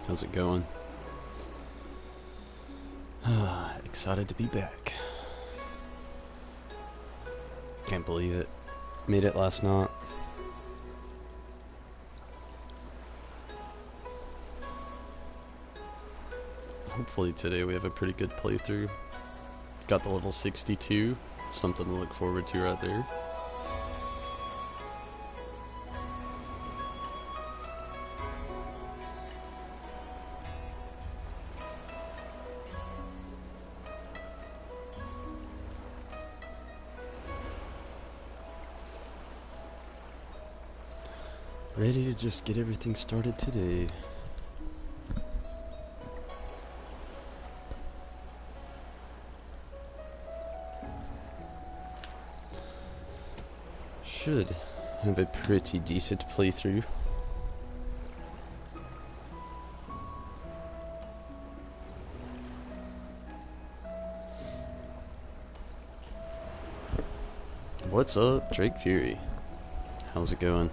How's it going? Excited to be back. Can't believe it. Made it last night. Hopefully today we have a pretty good playthrough. Got the level 62. Something to look forward to right there. Ready to just get everything started today. Should have a pretty decent playthrough. What's up, Drake Fury? How's it going?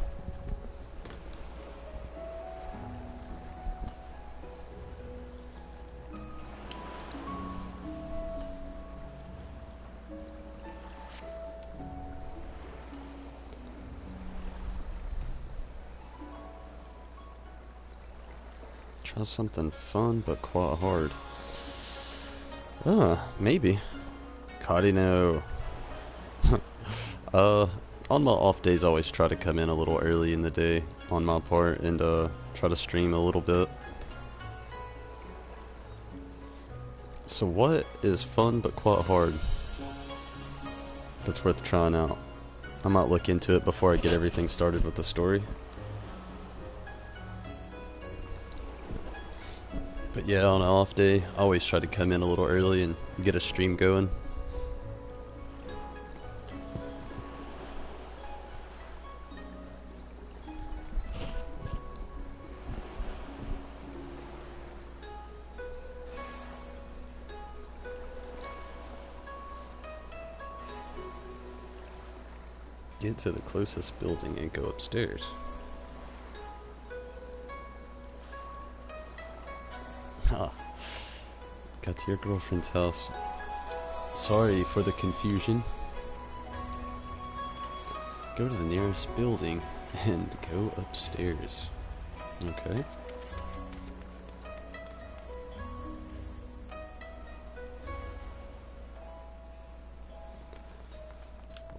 Try something fun but quite hard. Maybe. Cardino. On my off days I always try to come in a little early in the day on my part and try to stream a little bit. So what is fun but quite hard? That's worth trying out. I might look into it before I get everything started with the story. But yeah, on an off day, I always try to come in a little early and get a stream going. Get to the closest building and go upstairs. Got to your girlfriend's house. Sorry for the confusion. Go to the nearest building and go upstairs. Okay.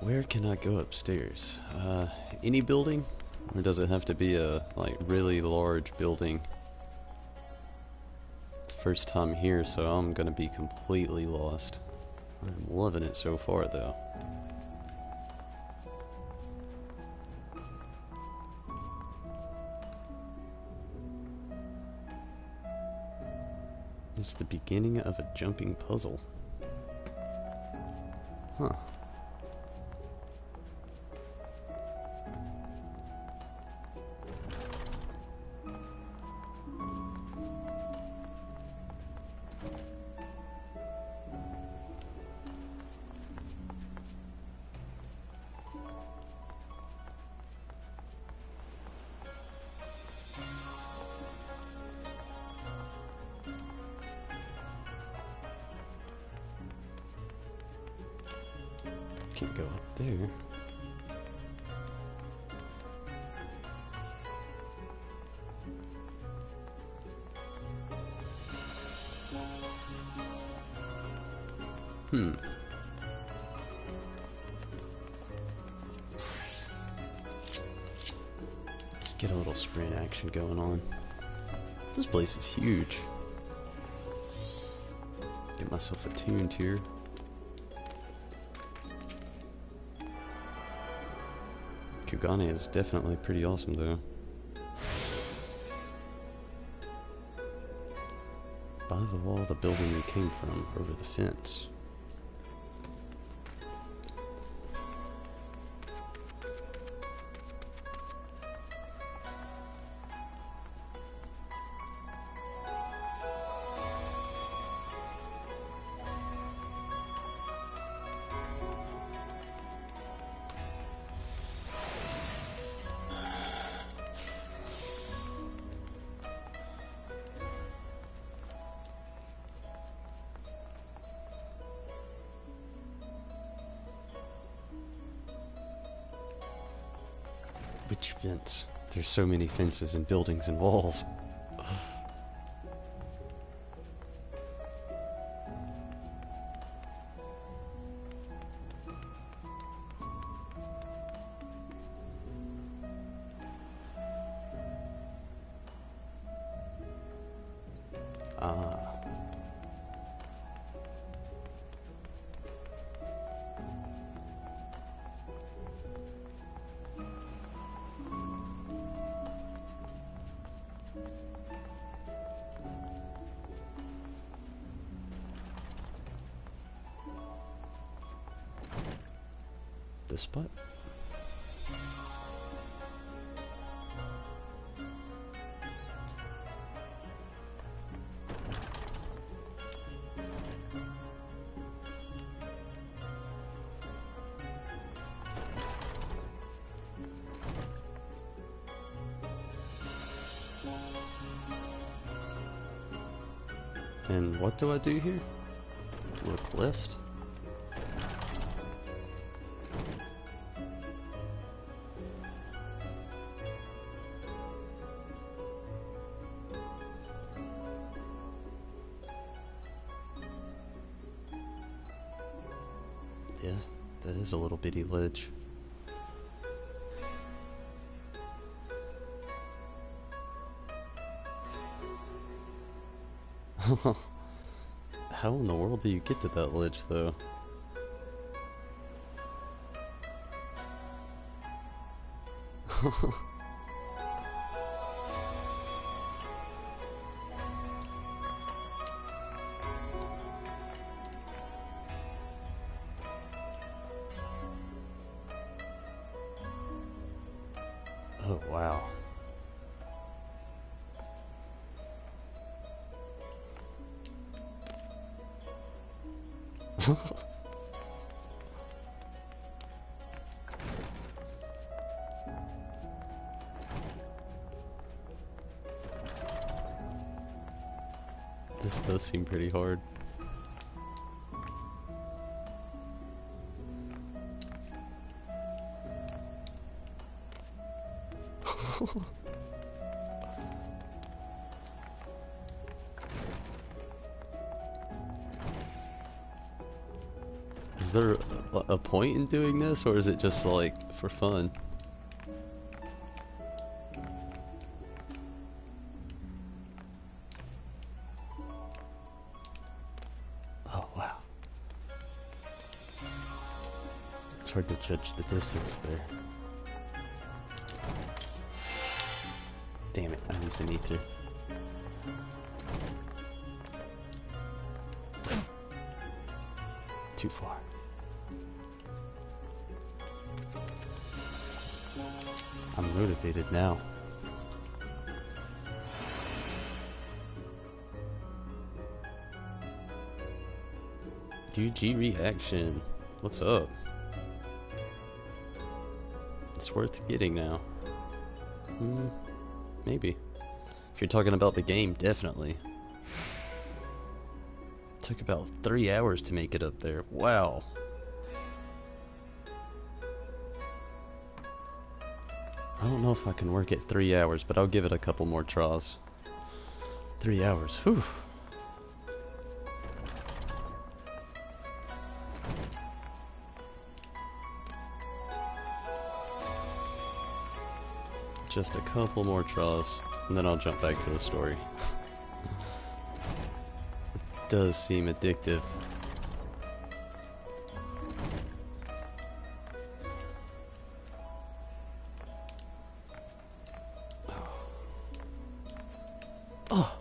Where can I go upstairs? Any building? Or does it have to be a like really large building? First time here, so I'm gonna be completely lost. I'm loving it so far though. It's the beginning of a jumping puzzle. Huh. Can't go up there. Let's get a little sprint action going on. This place is huge. Get myself attuned here. Kugane is definitely pretty awesome though. By the wall of the building we came from, over the fence. Each fence. There's so many fences and buildings and walls. Ah. This spot? And what do I do here? Look left? Yeah, that is a little bitty ledge. How in the world do you get to that ledge, though? Oh, wow. This does seem pretty hard. Is there a point in doing this, or is it just like for fun? Oh wow. It's hard to judge the distance there. Damn it, I use an ether. Too far. I'm motivated now. UG reaction. What's up? It's worth getting now. Maybe. If you're talking about the game, definitely. Took about 3 hours to make it up there. Wow. I don't know if I can work at 3 hours, but I'll give it a couple more tries. 3 hours. Whew. Just a couple more tries, and then I'll jump back to the story. It does seem addictive. Oh.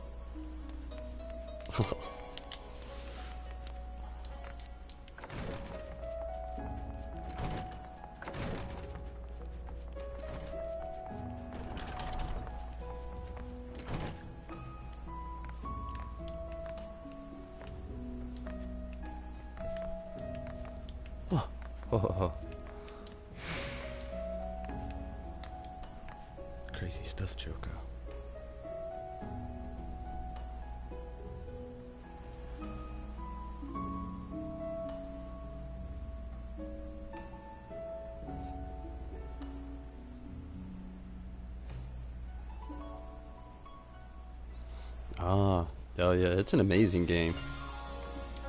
Oh. Crazy stuff, Joko. Ah, oh yeah, it's an amazing game.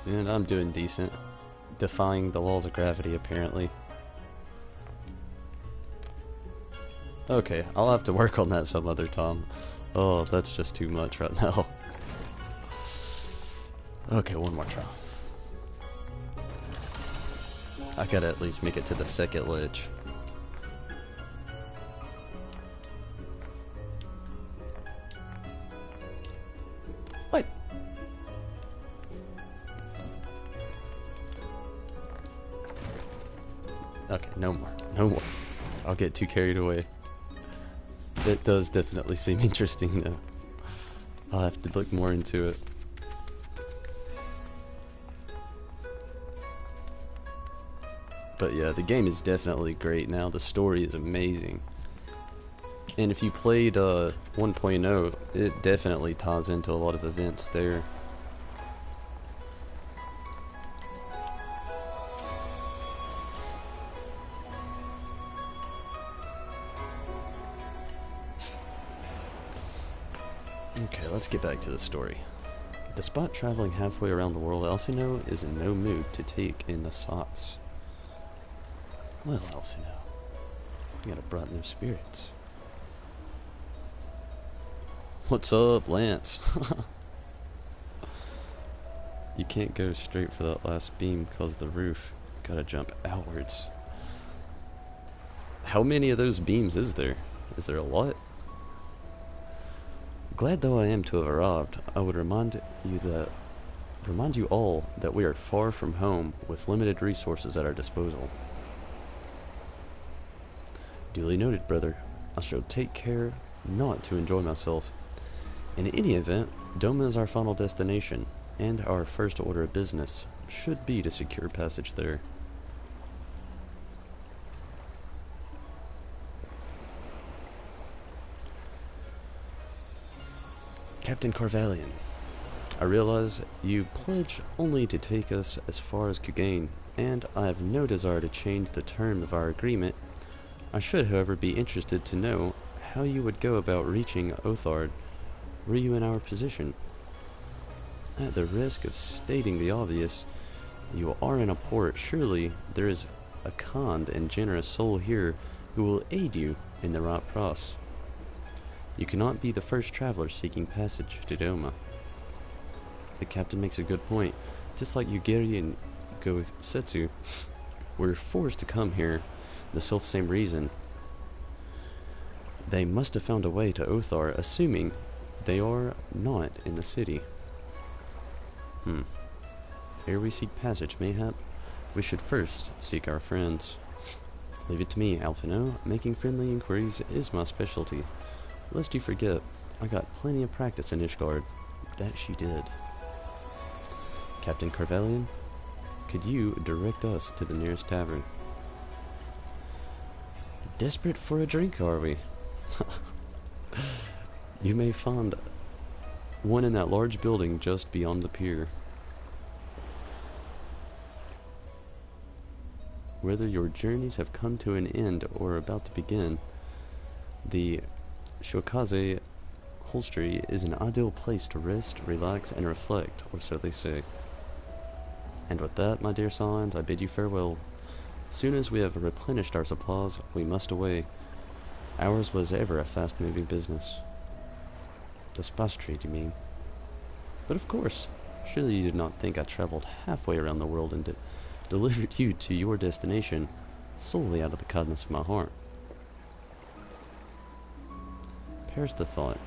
And I'm doing decent. Defying the laws of gravity, apparently. Okay, I'll have to work on that some other time. Oh, that's just too much right now. Okay, one more try. I gotta at least make it to the second ledge. What? Okay, no more. No more. I'll get too carried away. That does definitely seem interesting though. I'll have to look more into it. But yeah, the game is definitely great now. The story is amazing. And if you played 1.0, it definitely ties into a lot of events there. Okay, let's get back to the story. Despite traveling halfway around the world, Alphino is in no mood to take in the sights. Well, Alphino, you gotta brighten their spirits. What's up, Lance? You can't go straight for that last beam because of the roof. Gotta jump outwards. How many of those beams is there? Is there a lot? Glad though I am to have arrived, I would remind you all that we are far from home with limited resources at our disposal. Duly noted, brother. I shall take care not to enjoy myself. In any event, Doma is our final destination, and our first order of business should be to secure passage there. Captain Carvalian, I realize you pledge only to take us as far as Kugain, and I have no desire to change the term of our agreement. I should, however, be interested to know how you would go about reaching Othard were you in our position. At the risk of stating the obvious, you are in a port. Surely there is a kind and generous soul here who will aid you in the right price. You cannot be the first traveler seeking passage to Doma. The captain makes a good point. Just like Yugiri and Gosetsu were forced to come here, the self-same reason. They must have found a way to Othar, assuming they are not in the city. Ere we seek passage, mayhap, we should first seek our friends. Leave it to me, Alphino. Making friendly inquiries is my specialty. Lest you forget, I got plenty of practice in Ishgard. That she did. Captain Carvalian, could you direct us to the nearest tavern? Desperate for a drink, are we? You may find one in that large building just beyond the pier. Whether your journeys have come to an end or are about to begin, the Shokaze Holstery is an ideal place to rest, relax, and reflect, or so they say. And with that, my dear Signs, I bid you farewell. Soon as we have replenished our supplies, we must away. Ours was ever a fast-moving business. The spice trade, you mean? But of course, surely you did not think I traveled halfway around the world and delivered you to your destination solely out of the kindness of my heart. Perish the thought.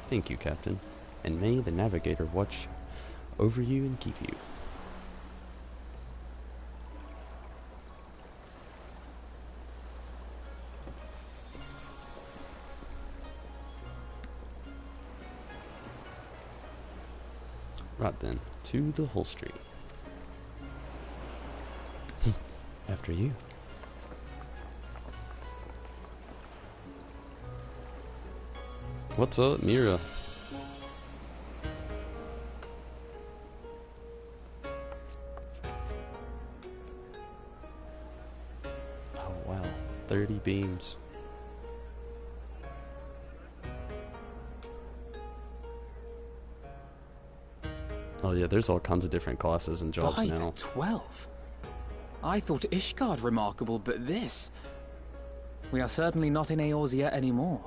Thank you, Captain, and may the Navigator watch over you and keep you. Right then, to the Holstery. After you. What's up, Mira? Oh wow, 30 beams. Oh yeah, there's all kinds of different classes and jobs By now. the 12. I thought Ishgard remarkable, but this... We are certainly not in Eorzea anymore.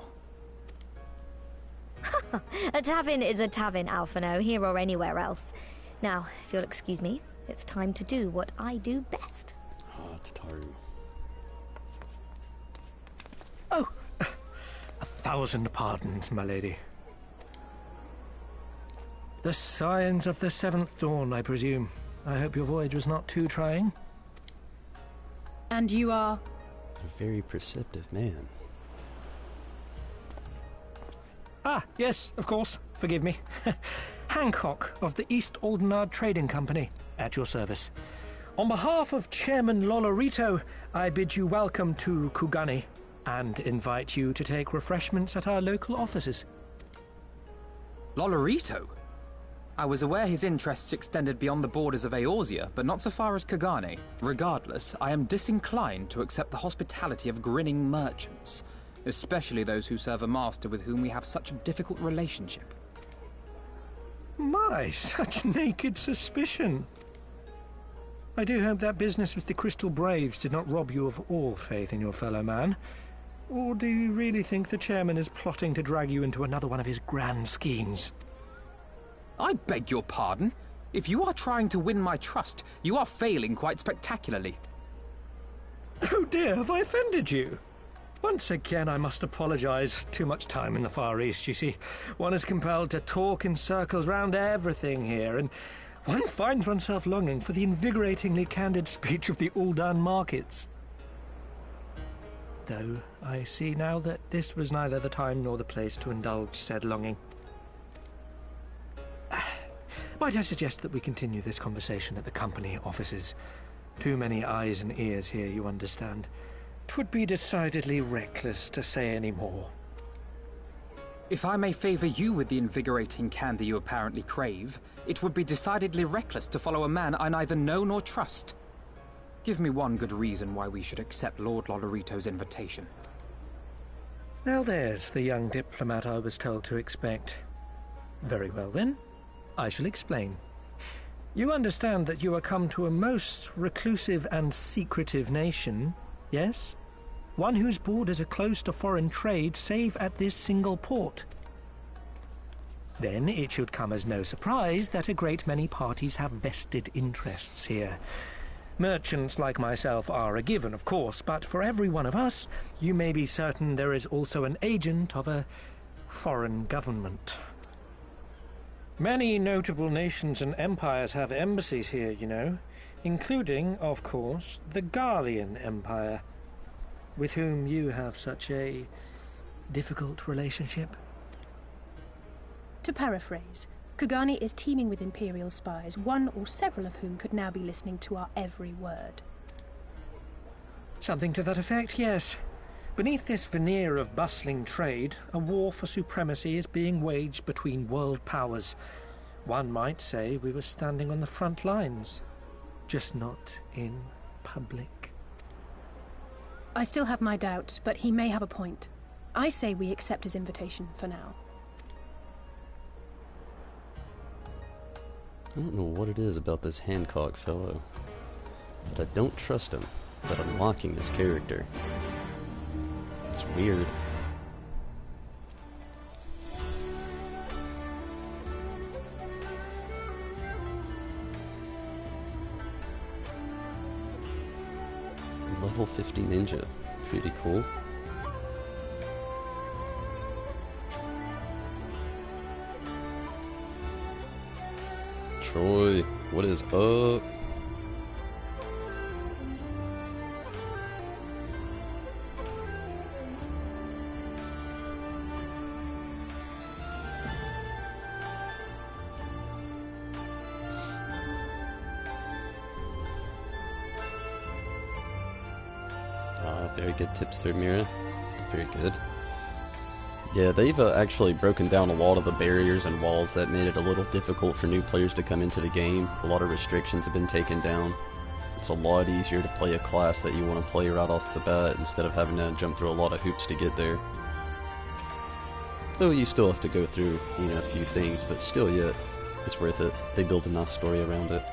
A tavern is a tavern, Alphino, here or anywhere else. Now, if you'll excuse me, it's time to do what I do best. Ah, Tataru. Oh, 1,000 pardons, my lady. The signs of the 7th dawn, I presume. I hope your voyage was not too trying. And you are? A very perceptive man. Ah, yes, of course. Forgive me. Hancock of the East Aldenard Trading Company, at your service. On behalf of Chairman Lolorito, I bid you welcome to Kugani and invite you to take refreshments at our local offices. Lolorito? I was aware his interests extended beyond the borders of Eorzea, but not so far as Kugane. Regardless, I am disinclined to accept the hospitality of grinning merchants, especially those who serve a master with whom we have such a difficult relationship. My, such naked suspicion. I do hope that business with the Crystal Braves did not rob you of all faith in your fellow man. Or do you really think the chairman is plotting to drag you into another one of his grand schemes? I beg your pardon? If you are trying to win my trust, you are failing quite spectacularly. Oh dear, have I offended you? Once again, I must apologize. Too much time in the Far East, you see. One is compelled to talk in circles round everything here, and one finds oneself longing for the invigoratingly candid speech of the Uldan markets. Though I see now that this was neither the time nor the place to indulge said longing. Might I suggest that we continue this conversation at the company offices? Too many eyes and ears here, you understand. 'Twould be decidedly reckless to say any more. If I may favor you with the invigorating candy you apparently crave, it would be decidedly reckless to follow a man I neither know nor trust. Give me one good reason why we should accept Lord Lolorito's invitation. Now there's the young diplomat I was told to expect. Very well then, I shall explain. You understand that you are come to a most reclusive and secretive nation, yes? One whose borders are closed to foreign trade save at this single port. Then it should come as no surprise that a great many parties have vested interests here. Merchants like myself are a given, of course, but for every one of us, you may be certain there is also an agent of a foreign government. Many notable nations and empires have embassies here, you know, including, of course, the Garlean Empire, with whom you have such a difficult relationship. To paraphrase, Kugani is teeming with Imperial spies, one or several of whom could now be listening to our every word. Something to that effect, yes. Beneath this veneer of bustling trade, a war for supremacy is being waged between world powers. One might say we were standing on the front lines, just not in public. I still have my doubts, but he may have a point. I say we accept his invitation for now. I don't know what it is about this Hancock fellow, but I don't trust him about unlocking his character. It's weird. Level 50 ninja. Pretty cool. Troy, what is up? Very good tips there, Mira. Very good. Yeah, they've actually broken down a lot of the barriers and walls that made it a little difficult for new players to come into the game. A lot of restrictions have been taken down. It's a lot easier to play a class that you want to play right off the bat instead of having to jump through a lot of hoops to get there. Though you still have to go through, you know, a few things, but still yet. It's worth it. They build a nice story around it.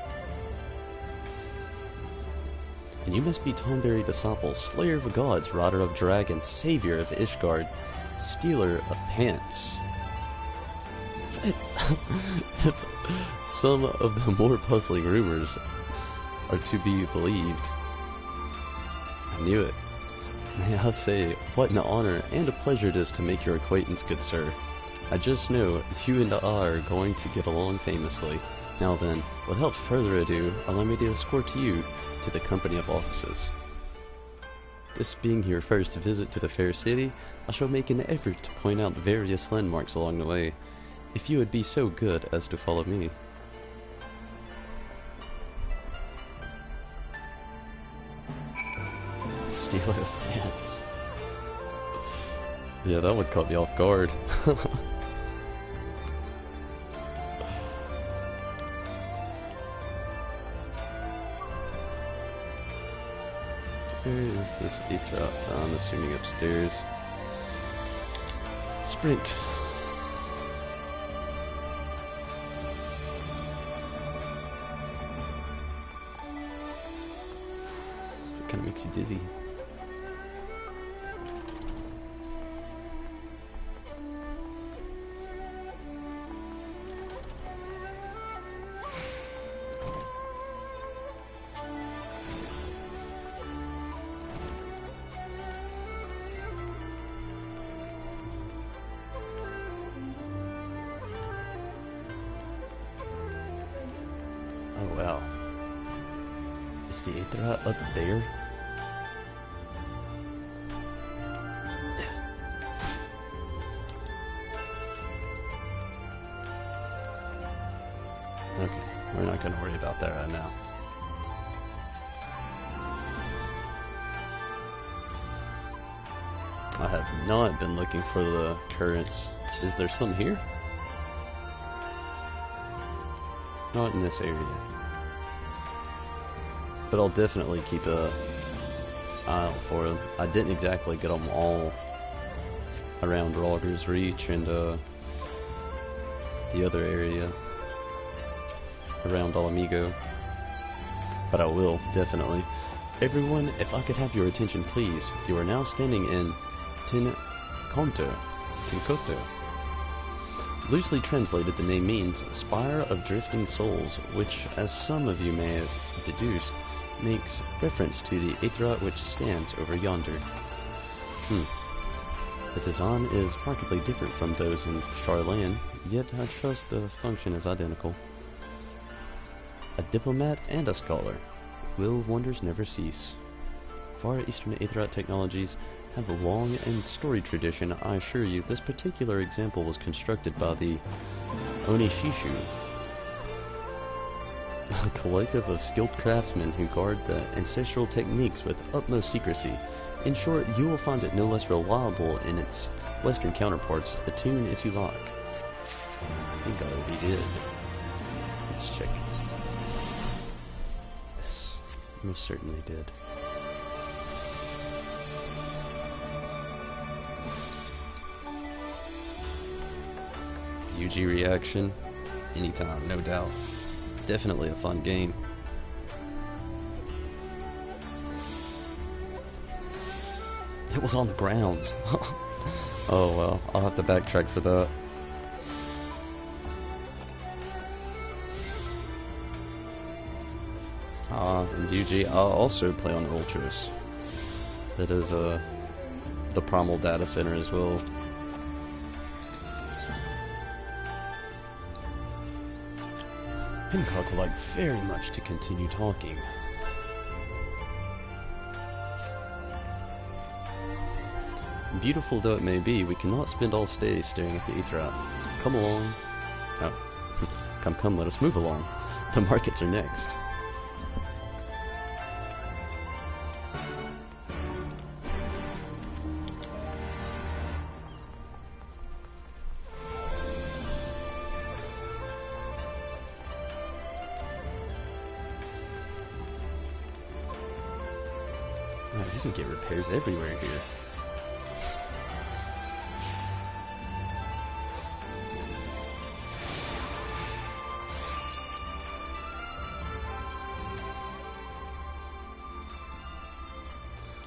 And you must be Tonberry Disciple, Slayer of Gods, Rider of Dragons, Savior of Ishgard, Stealer of Pants. If some of the more puzzling rumors are to be believed, I knew it. May I say, what an honor and a pleasure it is to make your acquaintance, good sir. I just know you and I are going to get along famously. Now then, without further ado, allow me to escort you to the company of offices. This being your first visit to the fair city, I shall make an effort to point out various landmarks along the way, if you would be so good as to follow me. Stealer of Pants. Yeah, that one caught me off guard. Where is this Aethra? I'm assuming upstairs. Sprint. It kind of makes you dizzy. Oh wow. Is the Aethra up there? Okay, we're not gonna worry about that right now. I have not been looking for the currents. Is there some here? Not in this area. But I'll definitely keep an eye out for them. I didn't exactly get them all around Rogger's Reach and the other area around Alamigo. But I will, definitely. Everyone, if I could have your attention please. You are now standing in Tinkoto. Loosely translated, the name means Spire of Drifting Souls, which, as some of you may have deduced, makes reference to the Aethra which stands over yonder. The design is markedly different from those in Charlan, yet I trust the function is identical. A diplomat and a scholar. Will wonders never cease. Far Eastern Aethra technologies have a long and storied tradition. I assure you, this particular example was constructed by the Onishishu, a collective of skilled craftsmen who guard the ancestral techniques with utmost secrecy. In short, you will find it no less reliable in its Western counterparts. Attune if you like. I think I already did. Let's check. Yes, most certainly did. UG reaction, anytime, no doubt. Definitely a fun game. It was on the ground. Oh well, I'll have to backtrack for that. And UG, I'll also play on Ultras. That is the Primal Data Center as well. Hancock would like very much to continue talking. Beautiful though it may be, we cannot spend all day staring at the Aethra. Come along. Oh. Come, let us move along. The markets are next. You can get repairs everywhere here.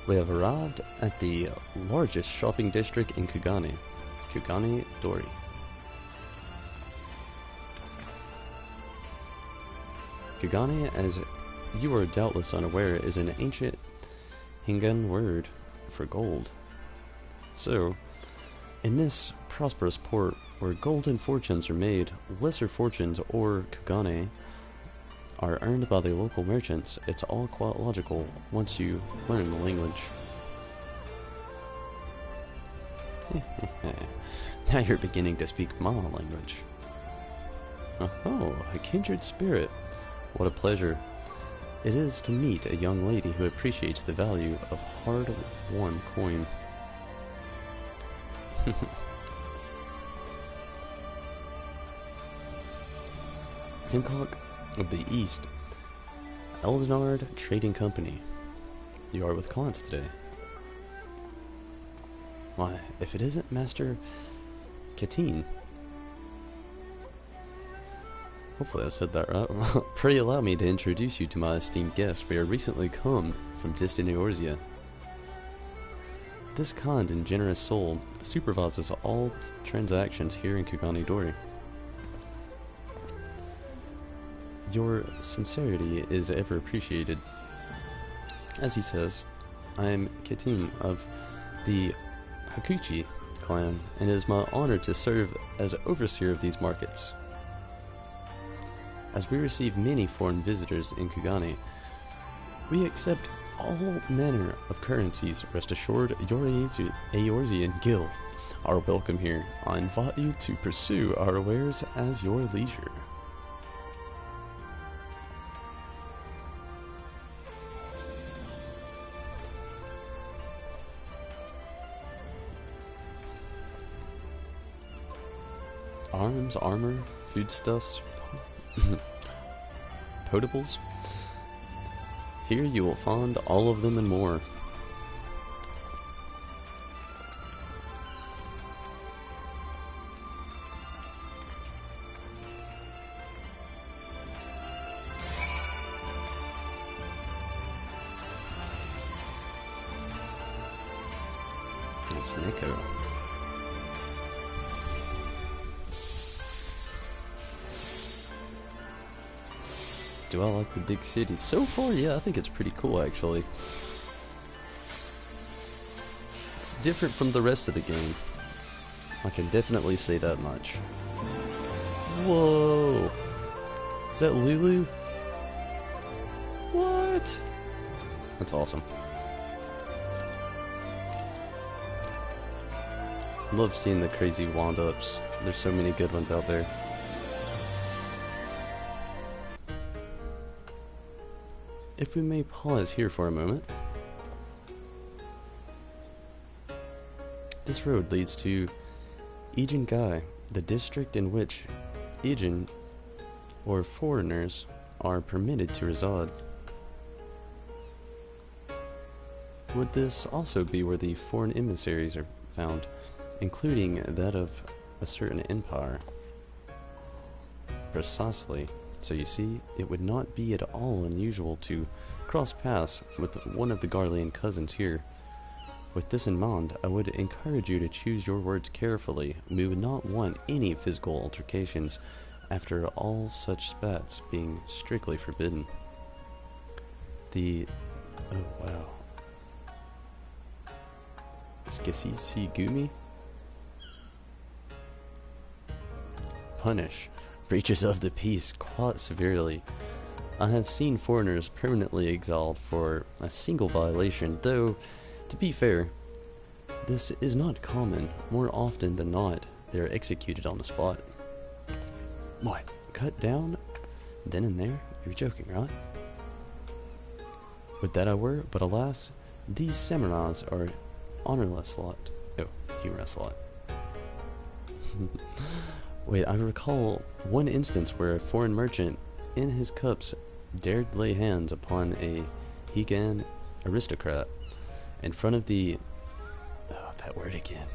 We have arrived at the largest shopping district in Kugane, Kugane Dori. Kugane, as you are doubtless unaware, is an ancient Hingan word for gold. So, in this prosperous port, where golden fortunes are made, lesser fortunes, or Kugane, are earned by the local merchants, it's all quite logical once you learn the language. Now you're beginning to speak my language. Oh, a kindred spirit. What a pleasure it is to meet a young lady who appreciates the value of hard-won coin. Hancock of the East, Eldenard Trading Company. You are with clients today. Why, if it isn't Master Katine. Hopefully I said that right. Pray allow me to introduce you to my esteemed guest. We are recently come from distant Eorzea. This kind and generous soul supervises all transactions here in Kugane Dori. Your sincerity is ever appreciated. As he says, I am Katine of the Hakuchi clan, and it is my honor to serve as overseer of these markets. As we receive many foreign visitors in Kugane, we accept all manner of currencies. Rest assured, your Eorzean guild are welcome here. I invite you to pursue our wares as your leisure. Arms, armor, foodstuffs, potables. Here you will find all of them and more. It's Nico. Do I like the big city? So far, yeah, I think it's pretty cool, actually. It's different from the rest of the game. I can definitely say that much. Whoa! Is that Lulu? What? That's awesome. Love seeing the crazy wand-ups. There's so many good ones out there. If we may pause here for a moment. This road leads to Ijingai, the district in which Ijin, or foreigners, are permitted to reside. Would this also be where the foreign emissaries are found, including that of a certain empire? Precisely. So you see, it would not be at all unusual to cross paths with one of the Garlean cousins here. With this in mind, I would encourage you to choose your words carefully. We would not want any physical altercations, after all such spats being strictly forbidden. Oh wow. Skisisi Gumi? Punish breaches of the peace quite severely. I have seen foreigners permanently exiled for a single violation, though, to be fair, this is not common. More often than not, they are executed on the spot. What? Cut down? Then and there? You're joking, right? Would that I were, but alas, these samurais are honorless lot. Oh, humorous lot. Wait, I recall one instance where a foreign merchant in his cups dared lay hands upon a Higan aristocrat in front of the... Oh, that word again.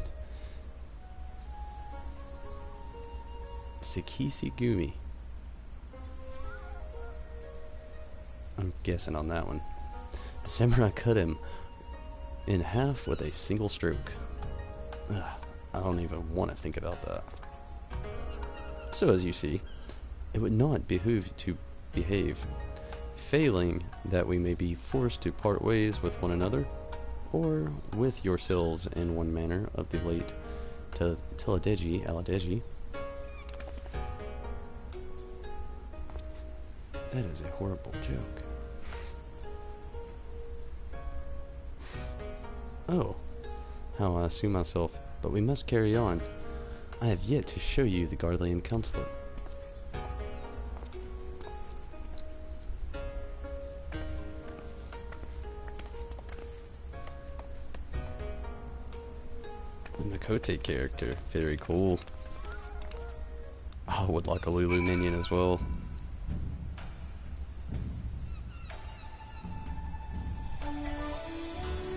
Sekisigumi. I'm guessing on that one. The samurai cut him in half with a single stroke. Ugh, I don't even want to think about that. So as you see, it would not behoove to behave. Failing that, we may be forced to part ways with one another, or with yourselves in one manner of the late Teledegi Aladegi. That is a horrible joke. Oh, how I assume myself, but we must carry on. I have yet to show you the Guardian Consulate. The Makote character, very cool. I would like a Lulu minion as well.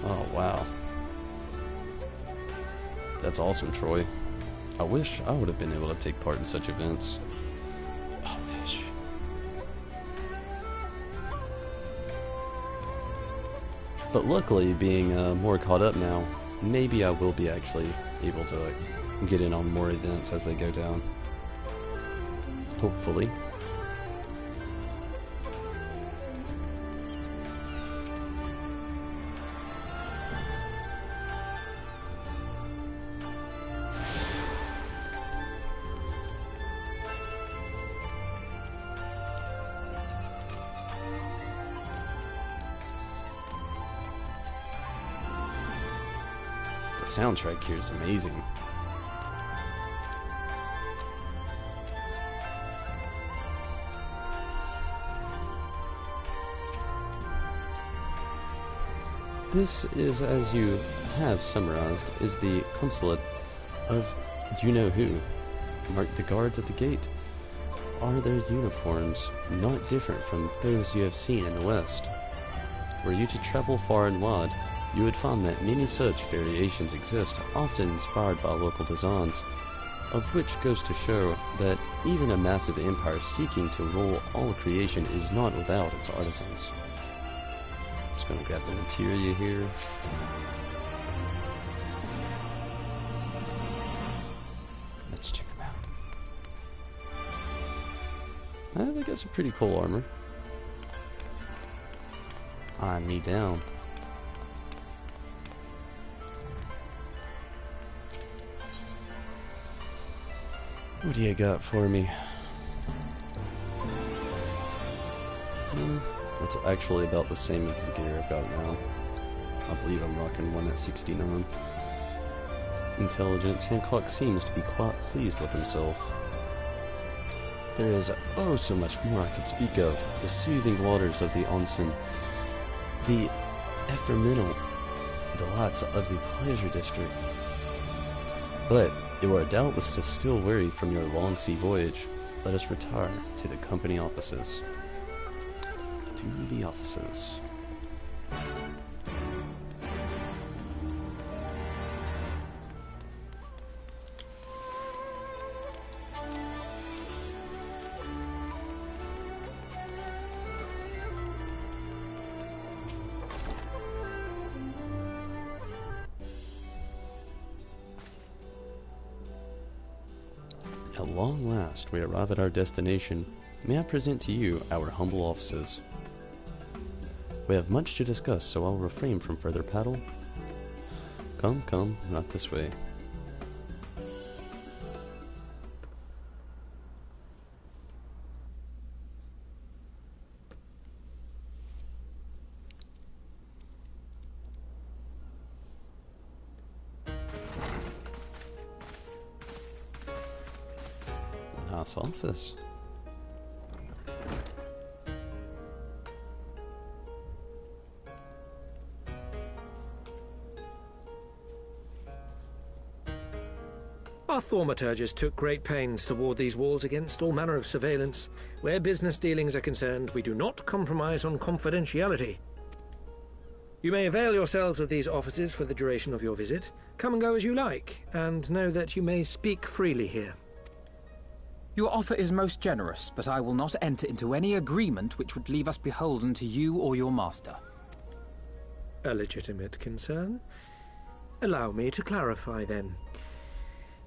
Oh wow. That's awesome, Troy. I wish I would have been able to take part in such events. Oh gosh. But luckily, being more caught up now, maybe I will be actually able to get in on more events as they go down. Hopefully. The soundtrack here is amazing. This is, as you have summarized, is the consulate of you-know-who. Mark the guards at the gate. Are their uniforms not different from those you have seen in the West? Were you to travel far and wide, you would find that many such variations exist, often inspired by local designs, of which goes to show that even a massive empire seeking to rule all creation is not without its artisans. Just gonna grab the materia here. Let's check them out. They got some pretty cool armor. Eyeing me down. What do you got for me? That's actually about the same as the gear I've got now. I believe I'm rocking one at 69. Intelligence. Hancock seems to be quite pleased with himself. There is oh so much more I could speak of. The soothing waters of the onsen. The ephemeral delights of the pleasure district. But you are doubtless still weary from your long sea voyage. Let us retire to the company offices. To the offices. At long last, we arrive at our destination. May I present to you our humble offices. We have much to discuss, so I'll refrain from further prattle. Come, come, not this way. Nice office. Our thaumaturges took great pains to ward these walls against all manner of surveillance. Where business dealings are concerned, we do not compromise on confidentiality. You may avail yourselves of these offices for the duration of your visit. Come and go as you like, and know that you may speak freely here. Your offer is most generous, but I will not enter into any agreement which would leave us beholden to you or your master. a legitimate concern. Allow me to clarify, then.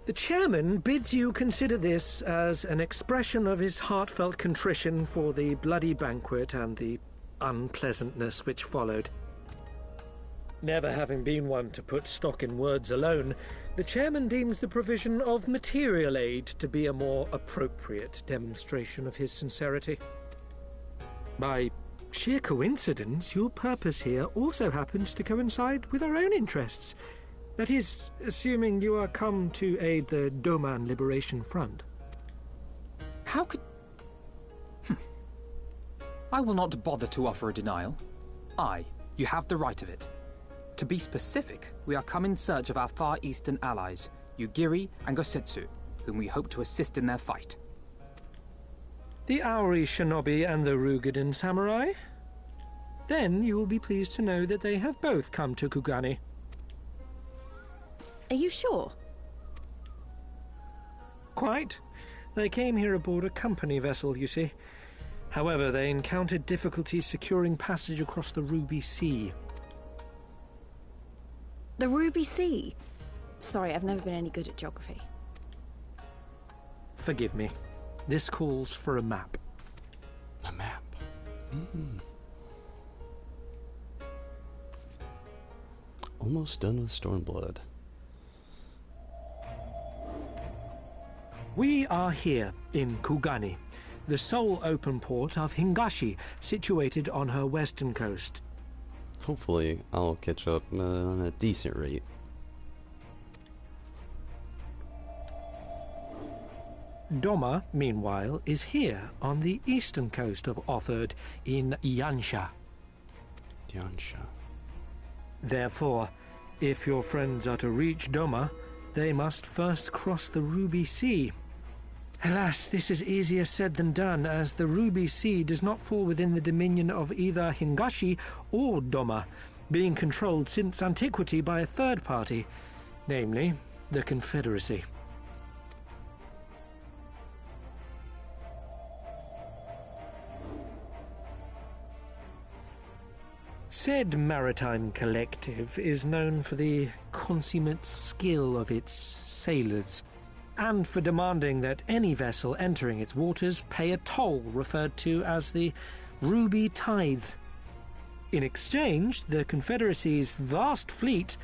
The chairman bids you consider this as an expression of his heartfelt contrition for the bloody banquet and the unpleasantness which followed. Never having been one to put stock in words alone, the chairman deems the provision of material aid to be a more appropriate demonstration of his sincerity. By sheer coincidence, your purpose here also happens to coincide with our own interests. That is, assuming you are come to aid the Doman Liberation Front. How could... I will not bother to offer a denial. You have the right of it. To be specific, we are come in search of our Far Eastern allies, Yugiri and Gosetsu, whom we hope to assist in their fight. The Aori Shinobi and the Rugadan Samurai? Then you will be pleased to know that they have both come to Kugani. Are you sure? Quite. They came here aboard a company vessel, you see. However, they encountered difficulties securing passage across the Ruby Sea. The Ruby Sea? Sorry, I've never been any good at geography. Forgive me. This calls for a map. A map. Almost done with Stormblood. We are here in Kugani, the sole open port of Hingashi, situated on her western coast. Hopefully, I'll catch up on a decent rate. Doma, meanwhile, is here on the eastern coast of Otherd in Yansha. Yansha. Therefore, if your friends are to reach Doma, they must first cross the Ruby Sea. Alas, this is easier said than done, as the Ruby Sea does not fall within the dominion of either Hingashi or Doma, being controlled since antiquity by a third party, namely the Confederacy. Said maritime collective is known for the consummate skill of its sailors, and for demanding that any vessel entering its waters pay a toll referred to as the Ruby Tithe. In exchange, the Confederacy's vast fleet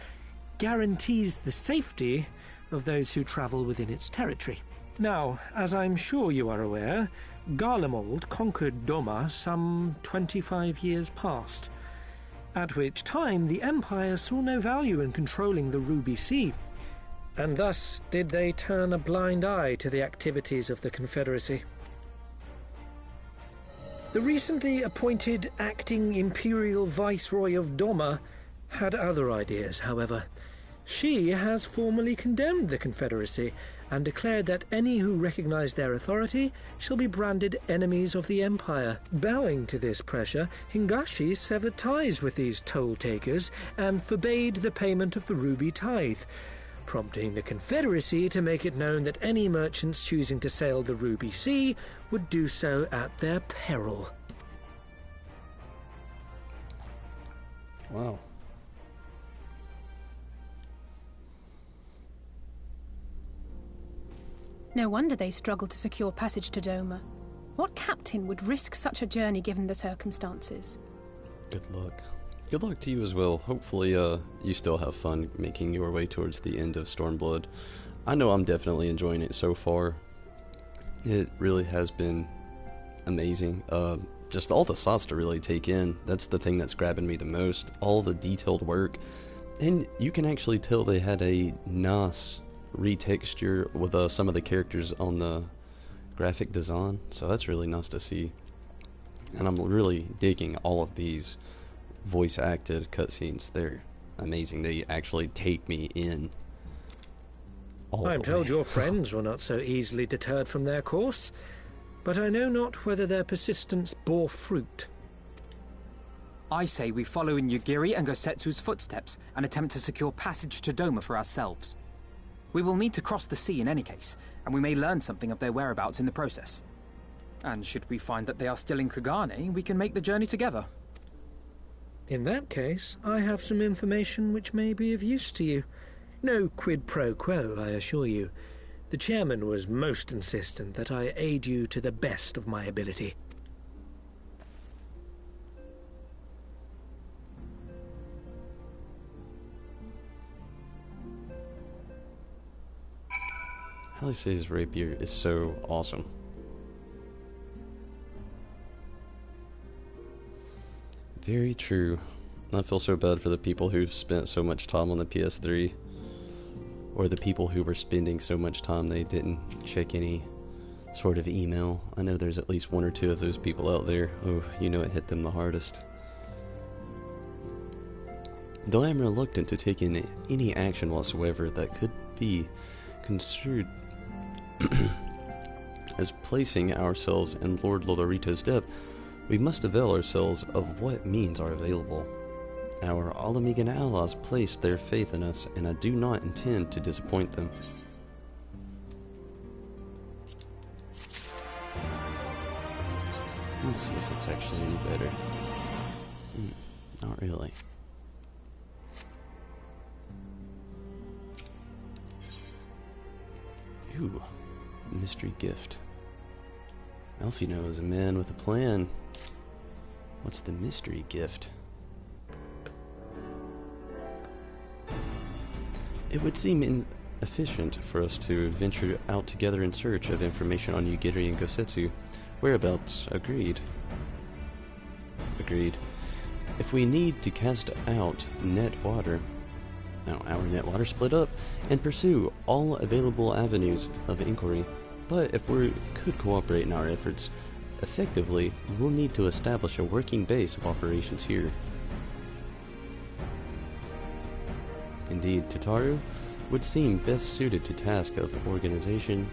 guarantees the safety of those who travel within its territory. Now, as I'm sure you are aware, Garlemald conquered Doma some 25 years past, at which time the Empire saw no value in controlling the Ruby Sea, and thus did they turn a blind eye to the activities of the Confederacy. The recently appointed acting Imperial Viceroy of Doma had other ideas, however. She has formally condemned the Confederacy and declared that any who recognize their authority shall be branded enemies of the Empire. Bowing to this pressure, Hingashi severed ties with these toll-takers and forbade the payment of the Ruby Tithe, prompting the Confederacy to make it known that any merchants choosing to sail the Ruby Sea would do so at their peril. Wow. No wonder they struggled to secure passage to Doma. What captain would risk such a journey given the circumstances? Good luck. Good luck to you as well. Hopefully, you still have fun making your way towards the end of Stormblood. I know I'm definitely enjoying it so far. It really has been amazing. Just all the sauce to really take in. That's the thing that's grabbing me the most. All the detailed work. And you can actually tell they had a nice retexture with some of the characters on the graphic design. So that's really nice to see. And I'm really digging all of these voice acted cutscenes. They're amazing. They actually take me in. I'm told your friends were not so easily deterred from their course, but I know not whether their persistence bore fruit. I say we follow in Yugiri and Gosetsu's footsteps and attempt to secure passage to Doma for ourselves. We will need to cross the sea in any case, and we may learn something of their whereabouts in the process. And should we find that they are still in Kugane, we can make the journey together. In that case, I have some information which may be of use to you. No quid pro quo, I assure you. The chairman was most insistent that I aid you to the best of my ability. Alice's rapier is so awesome. Very true. I feel so bad for the people who spent so much time on the PS3. Or the people who were spending so much time they didn't check any sort of email. I know there's at least one or two of those people out there. Oh, you know it hit them the hardest. Though I am reluctant to take any action whatsoever that could be construed as placing ourselves in Lord Lodorito's debt, we must avail ourselves of what means are available. Our Alamegan allies placed their faith in us, and I do not intend to disappoint them. Let's see if it's actually any better. Not really. Ooh, mystery gift. Alfino is a man with a plan. What's the mystery gift? It would seem inefficient for us to venture out together in search of information on Yugiri and Gosetsu. Whereabouts? Agreed. Agreed. If we need to cast out our net water, split up and pursue all available avenues of inquiry. But if we could cooperate in our efforts effectively, we'll need to establish a working base of operations here. Indeed, Tataru would seem best suited to task of organizing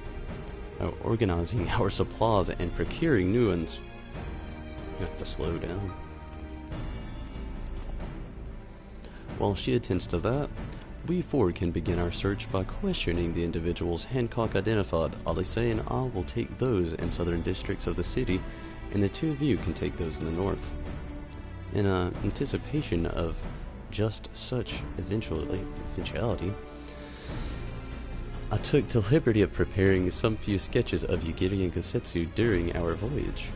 our supplies and procuring new ones. You have to slow down. While she attends to that, we four can begin our search by questioning the individuals Hancock identified. Alice and I will take those in southern districts of the city, and the two of you can take those in the north. In anticipation of just such eventuality, I took the liberty of preparing some few sketches of Yugiri and Gosetsu during our voyage.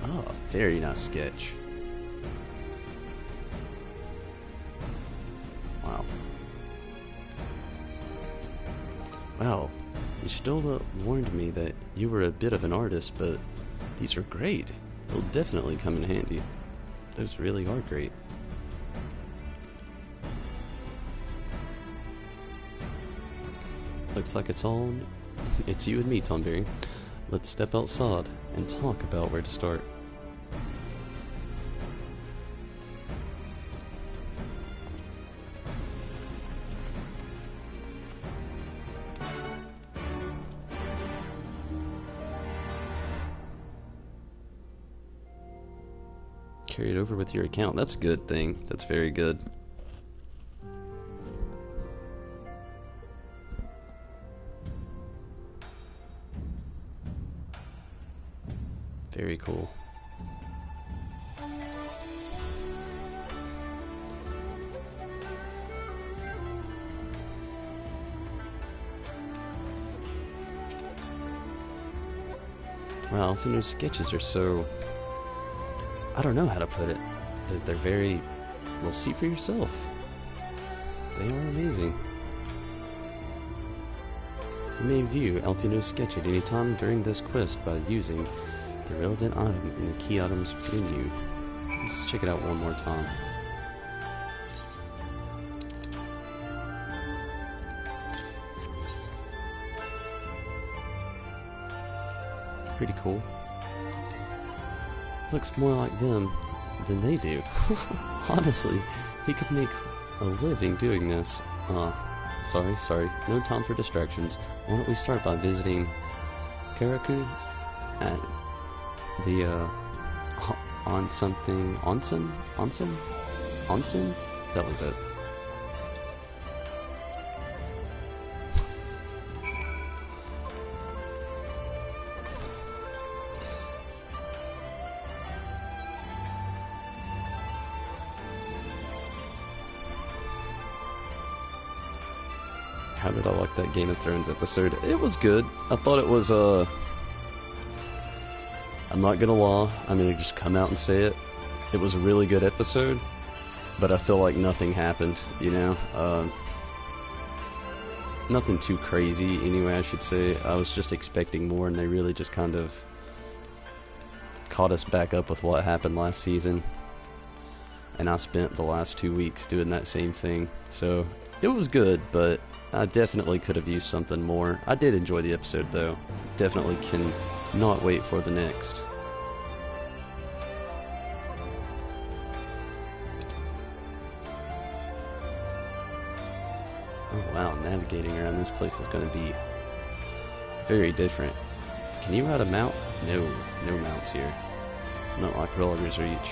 Oh, very nice sketch. Wow. Wow, you still warned me that you were a bit of an artist, but these are great. They'll definitely come in handy. Those really are great. Looks like it's you and me, Tonberry. Let's step outside and talk about where to start. Carry it over with your account. That's a good thing. That's very good. Very cool. Wow, Alfino's sketches are so... I don't know how to put it. They're very... Well, see for yourself. They are amazing. You may view Alfino's sketch at any time during this quest by using the relevant item in the key items menu. Let's check it out one more time. Pretty cool. Looks more like them than they do. Honestly, he could make a living doing this. Sorry. No time for distractions. Why don't we start by visiting Karaku at the, onsen? That was it. how did I like that Game of Thrones episode? It was good. I thought it was, I'm not gonna lie, I'm gonna just come out and say it. It was a really good episode, but I feel like nothing happened, you know? Nothing too crazy, anyway, I should say. I was just expecting more, and they really just kind of caught us back up with what happened last season. And I spent the last 2 weeks doing that same thing. So, it was good, but I definitely could have used something more. I did enjoy the episode, though. Definitely can not wait for the next. Oh wow, navigating around this place is going to be very different. Can you ride a mount? No, no mounts here. Not like Roller's Reach.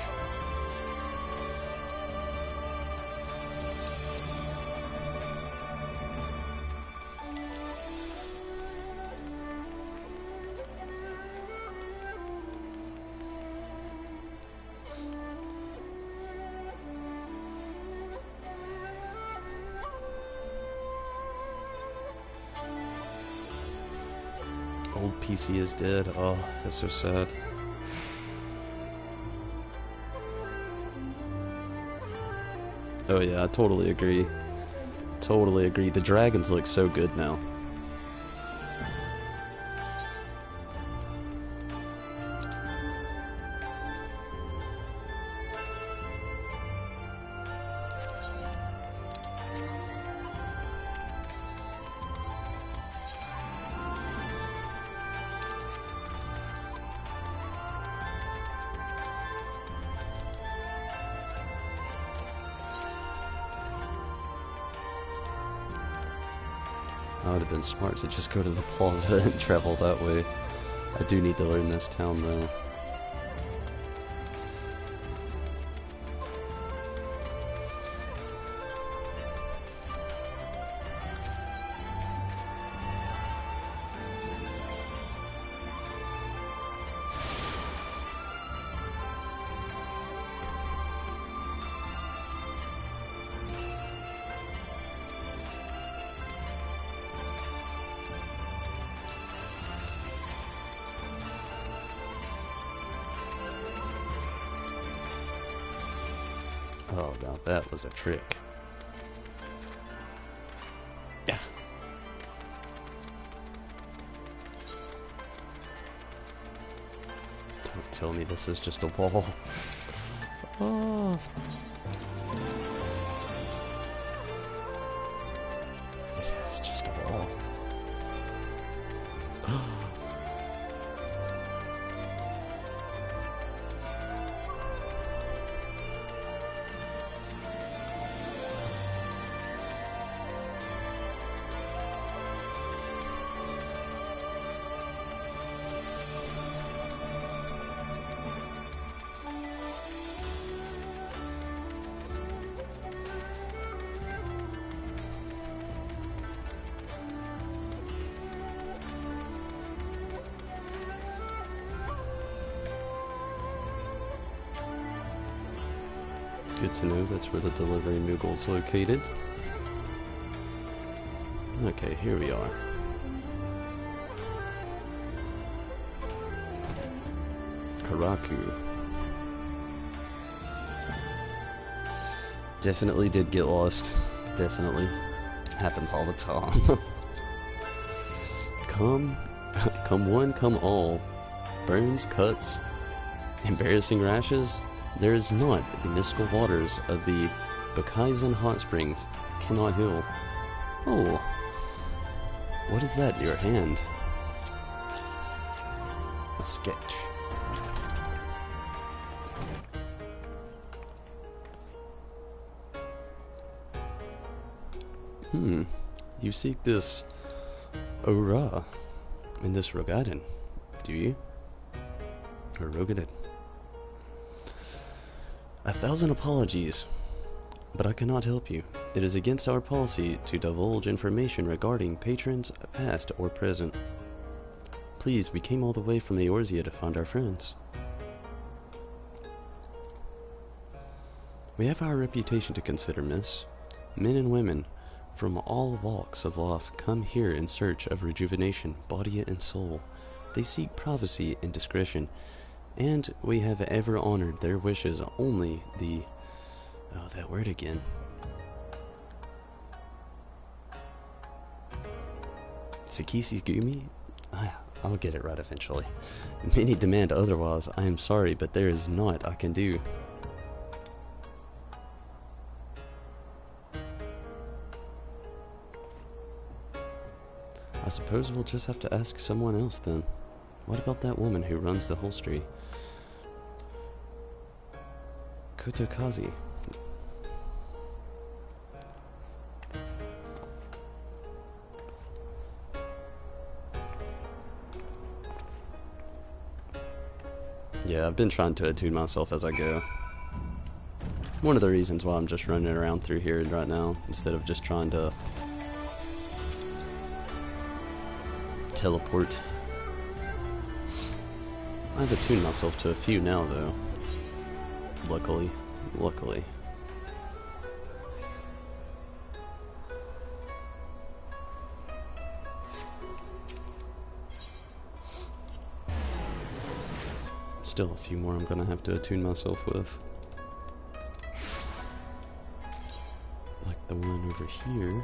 Old PC is dead. Oh, that's so sad. Oh yeah, I totally agree. Totally agree. The dragons look so good now. I would have been smart to just go to the plaza and travel that way. I do need to learn this town though. Oh, now that was a trick. Yeah. Don't tell me this is just a wall. Oh. It's just a wall. Good to know that's where the delivery Moogle's located. Okay, here we are. Karaku. Definitely did get lost. Definitely. Happens all the time. Come one, come all. Burns, cuts, embarrassing rashes. There is not the mystical waters of the Bakaizen hot springs cannot heal. Oh. What is that in your hand? A sketch. You seek this Ora in this Rogaden, do you? Or Rogaden? 1,000 apologies, but I cannot help you. It is against our policy to divulge information regarding patrons, past or present. Please, we came all the way from Eorzea to find our friends. We have our reputation to consider, miss. Men and women from all walks of life come here in search of rejuvenation, body and soul. They seek privacy and discretion, and we have ever honored their wishes. Only the... oh, that word again. Sakisi Gumi? I'll get it right eventually. Many demand otherwise. I am sorry, but there is naught I can do. I suppose we'll just have to ask someone else then. What about that woman who runs the holstery? Kotokazi. Yeah, I've been trying to attune myself as I go. One of the reasons why I'm just running around through here right now, instead of just trying to teleport. I've attuned myself to a few now, though. Luckily. Still a few more I'm gonna have to attune myself with. Like the one over here.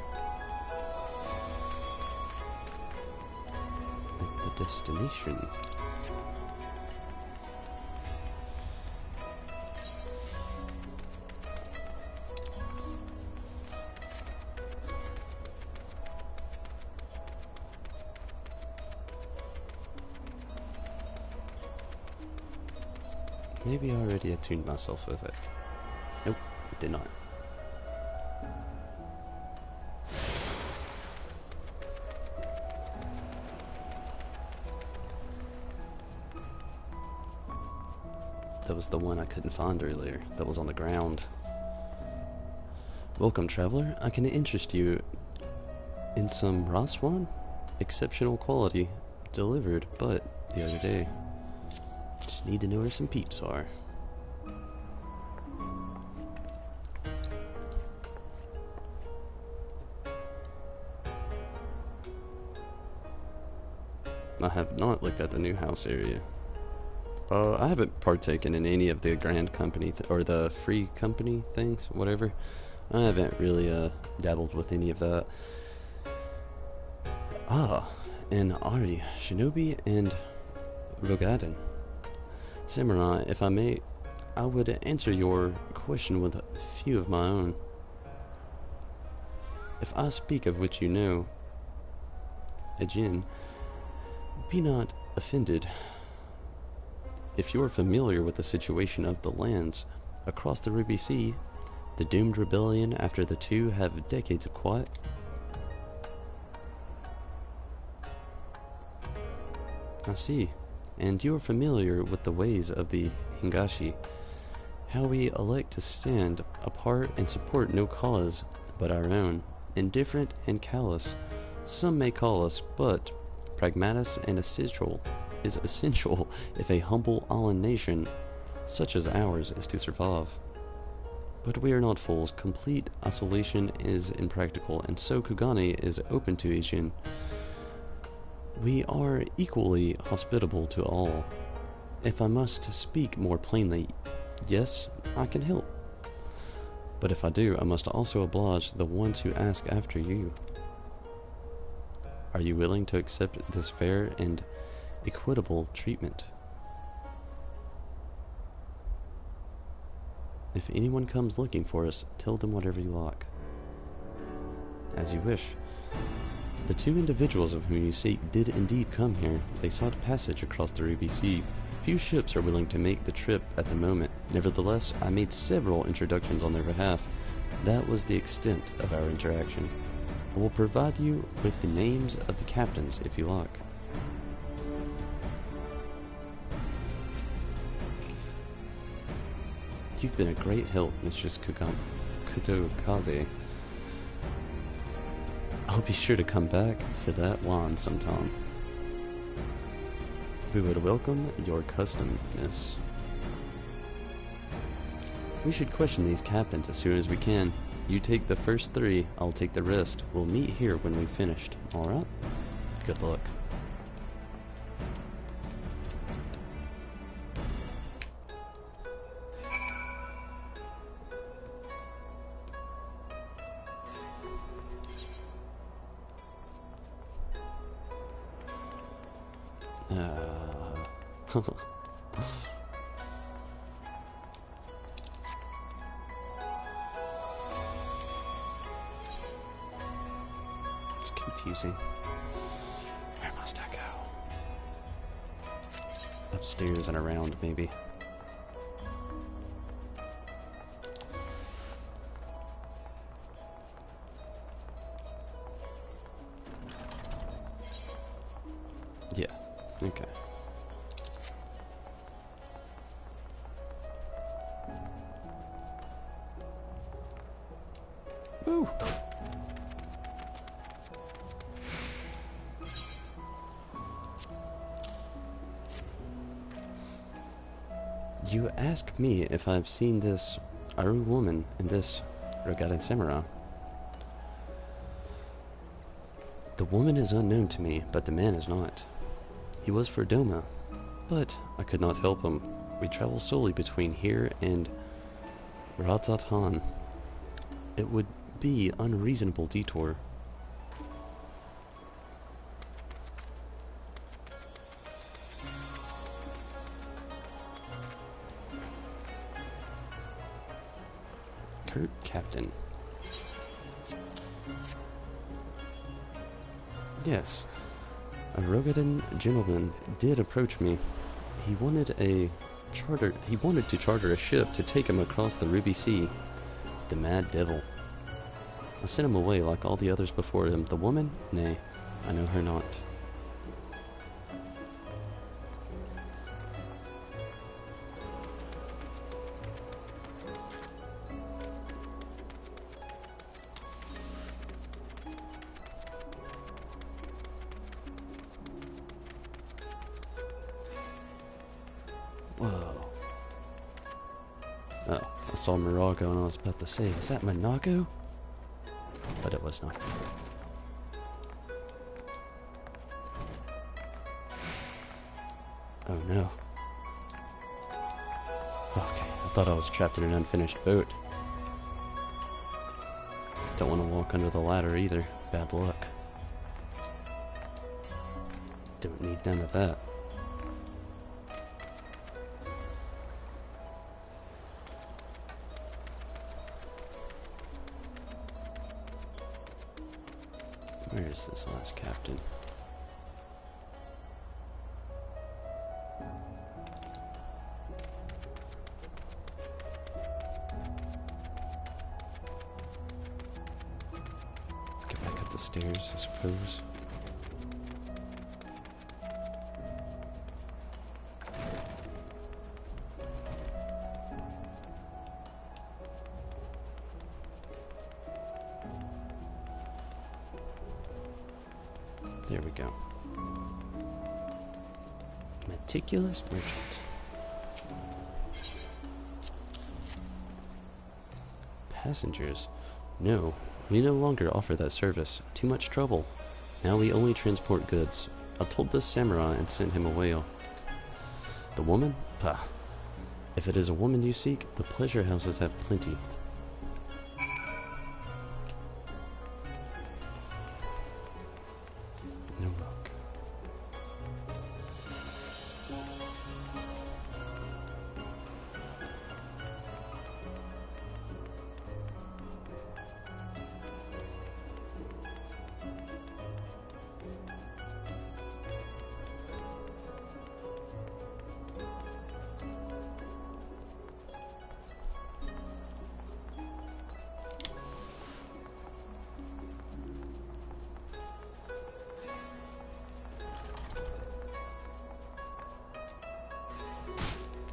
At the destination. Maybe I already attuned myself with it. Nope, it did not. That was the one I couldn't find earlier. That was on the ground. Welcome, traveler. I can interest you in some Raswan? Exceptional quality. Delivered, but the other day. Just need to know where some peeps are. I have not looked at the new house area. I haven't partaken in any of the grand company or the free company things, whatever. I haven't really dabbled with any of that. And Ari, Shinobi, and Rogaden. Samurai, if I may, I would answer your question with a few of my own. If I speak of which you know, Ejin, be not offended. If you are familiar with the situation of the lands across the Ruby Sea, the doomed rebellion after the two have decades of quiet. I see. And you are familiar with the ways of the Hingashi, how we elect to stand apart and support no cause but our own, indifferent and callous. Some may call us, but pragmatis and essential is essential if a humble island nation such as ours is to survive. But we are not fools. Complete isolation is impractical, and so Kugane is open to Ijin. We are equally hospitable to all. If I must speak more plainly, yes, I can help. But if I do, I must also oblige the ones who ask after you. Are you willing to accept this fair and equitable treatment? If anyone comes looking for us, tell them whatever you like. As you wish. The two individuals of whom you seek did indeed come here. They sought passage across the Ruby Sea. Few ships are willing to make the trip at the moment. Nevertheless, I made several introductions on their behalf. That was the extent of our interaction. I will provide you with the names of the captains if you like. You've been a great help, Mistress Kutokaze. I'll be sure to come back for that wand sometime. We would welcome your customness. We should question these captains as soon as we can. You take the first 3, I'll take the rest. We'll meet here when we've finished. Alright? Good luck. It's confusing. Where must I go? Upstairs and around, maybe. Yeah, okay. Woo! You ask me if I've seen this Aru woman and this Rogadan samurai. The woman is unknown to me, but the man is not. He was for Doma, but I could not help him. We travel solely between here and Radzat-Han. It would be unreasonable detour. Kurt Captain. Yes, a Rogadan gentleman did approach me. He wanted to charter a ship to take him across the Ruby Sea. The Mad Devil. I sent him away like all the others before him. The woman? Nay, I know her not. Whoa. Oh, I saw Mirago and I was about to say, is that Monaco? But it was not. Oh no. Okay, I thought I was trapped in an unfinished boat. Don't want to walk under the ladder either. Bad luck. Don't need none of that. Where is this last captain? Get back up the stairs, I suppose. There we go. Meticulous merchant. Passengers. No, we no longer offer that service. Too much trouble. Now we only transport goods. I told this samurai and sent him away. The woman? Pah. If it is a woman you seek, the pleasure houses have plenty. No luck.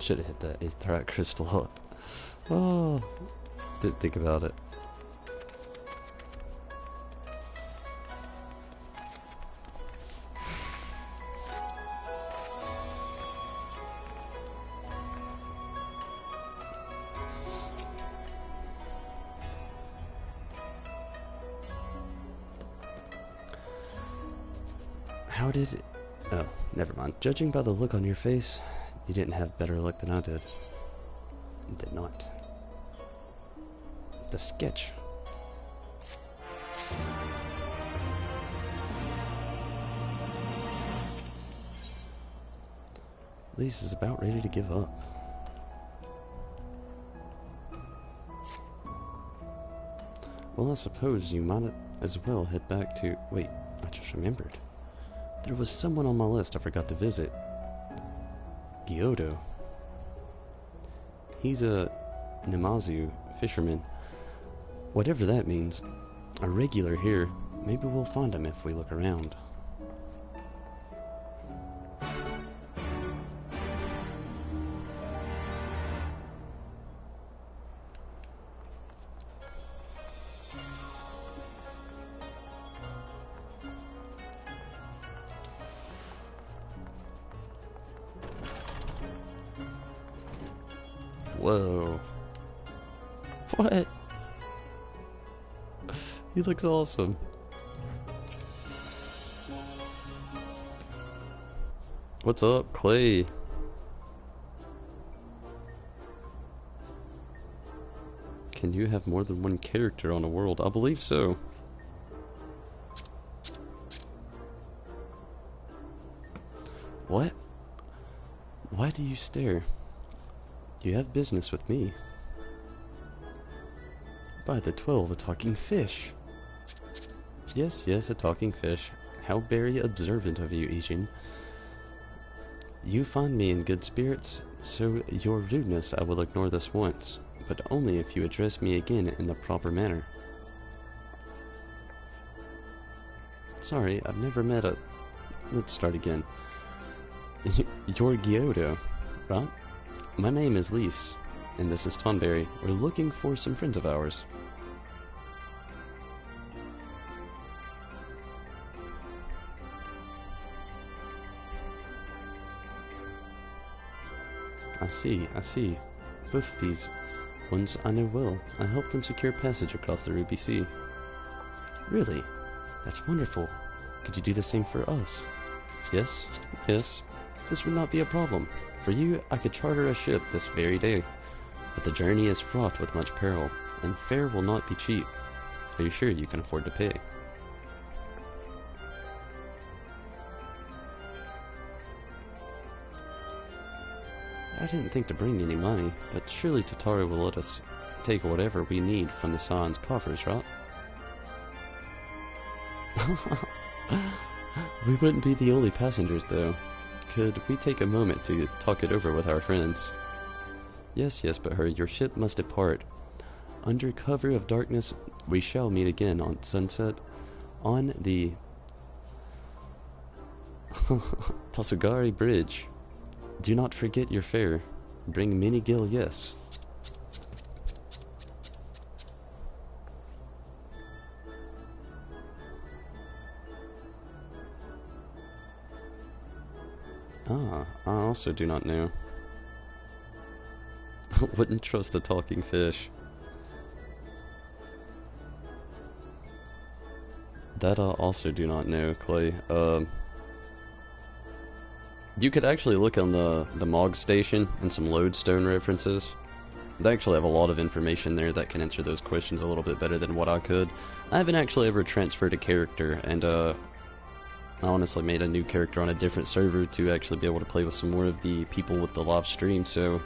Should have hit that Aetherite crystal up. Oh, didn't think about it. How did it... Oh, never mind. Judging by the look on your face, you didn't have better luck than I did. Did not. The sketch. Lise is about ready to give up. Well, I suppose you might as well head back to... Wait, I just remembered. There was someone on my list I forgot to visit. Gyoto. He's a Namazu fisherman. Whatever that means. A regular here. Maybe we'll find him if we look around. Whoa. What? He looks awesome. What's up, Clay? Can you have more than one character on a world? I believe so. What? Why do you stare? You have business with me. By the 12, a talking fish. Yes, yes, a talking fish. How very observant of you, Ijin. You find me in good spirits, so your rudeness I will ignore this once, but only if you address me again in the proper manner. Sorry, I've never met a... Let's start again. You're Gyoto, right? My name is Lise, and this is Tonberry. We're looking for some friends of ours. I see. Both of these ones I know well. I helped them secure passage across the Ruby Sea. Really? That's wonderful. Could you do the same for us? Yes. This would not be a problem. For you, I could charter a ship this very day. But the journey is fraught with much peril, and fare will not be cheap. Are you sure you can afford to pay? I didn't think to bring any money, but surely Tataru will let us take whatever we need from the San's coffers, right? We wouldn't be the only passengers, though. Could we take a moment to talk it over with our friends? Yes, but hurry, your ship must depart. Under cover of darkness, we shall meet again on sunset on the Tasugari Bridge. Do not forget your fare. Bring mini gil, yes. Ah, I also do not know. Wouldn't trust the talking fish. That I also do not know, Clay. You could actually look on the Mog station and some lodestone references. They actually have a lot of information there that can answer those questions a little bit better than what I could. I haven't actually ever transferred a character, and I honestly made a new character on a different server to actually be able to play with some more of the people with the live stream, so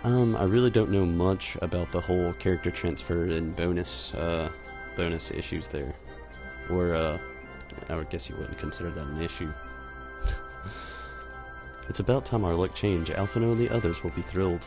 I really don't know much about the whole character transfer and bonus issues there. Or I would guess you wouldn't consider that an issue. It's about time our luck change. Alphino and the others will be thrilled.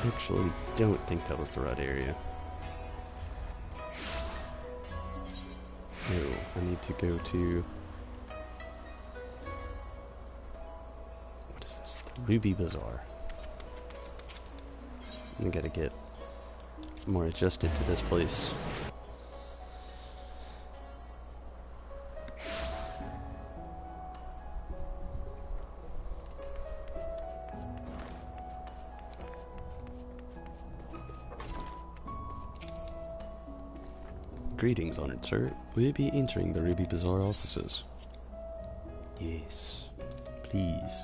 Actually, don't think that was the right area. No, I need to go to... Ruby Bazaar. I gotta get more adjusted to this place. Greetings, honored sir. We'll be entering the Ruby Bazaar offices. Yes, please.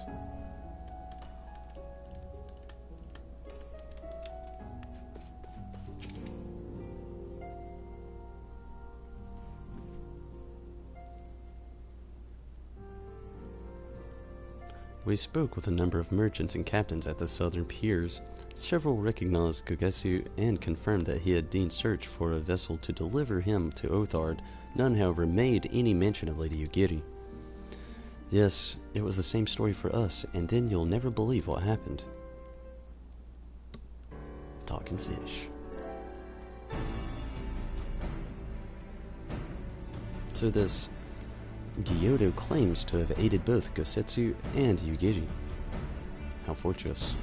We spoke with a number of merchants and captains at the southern piers. Several recognized Gogetsu and confirmed that he had deemed search for a vessel to deliver him to Othard. None, however, made any mention of Lady Yugiri. Yes, it was the same story for us, and then you'll never believe what happened. Talking fish. So this Gyoto claims to have aided both Gosetsu and Yugiri. How fortuitous.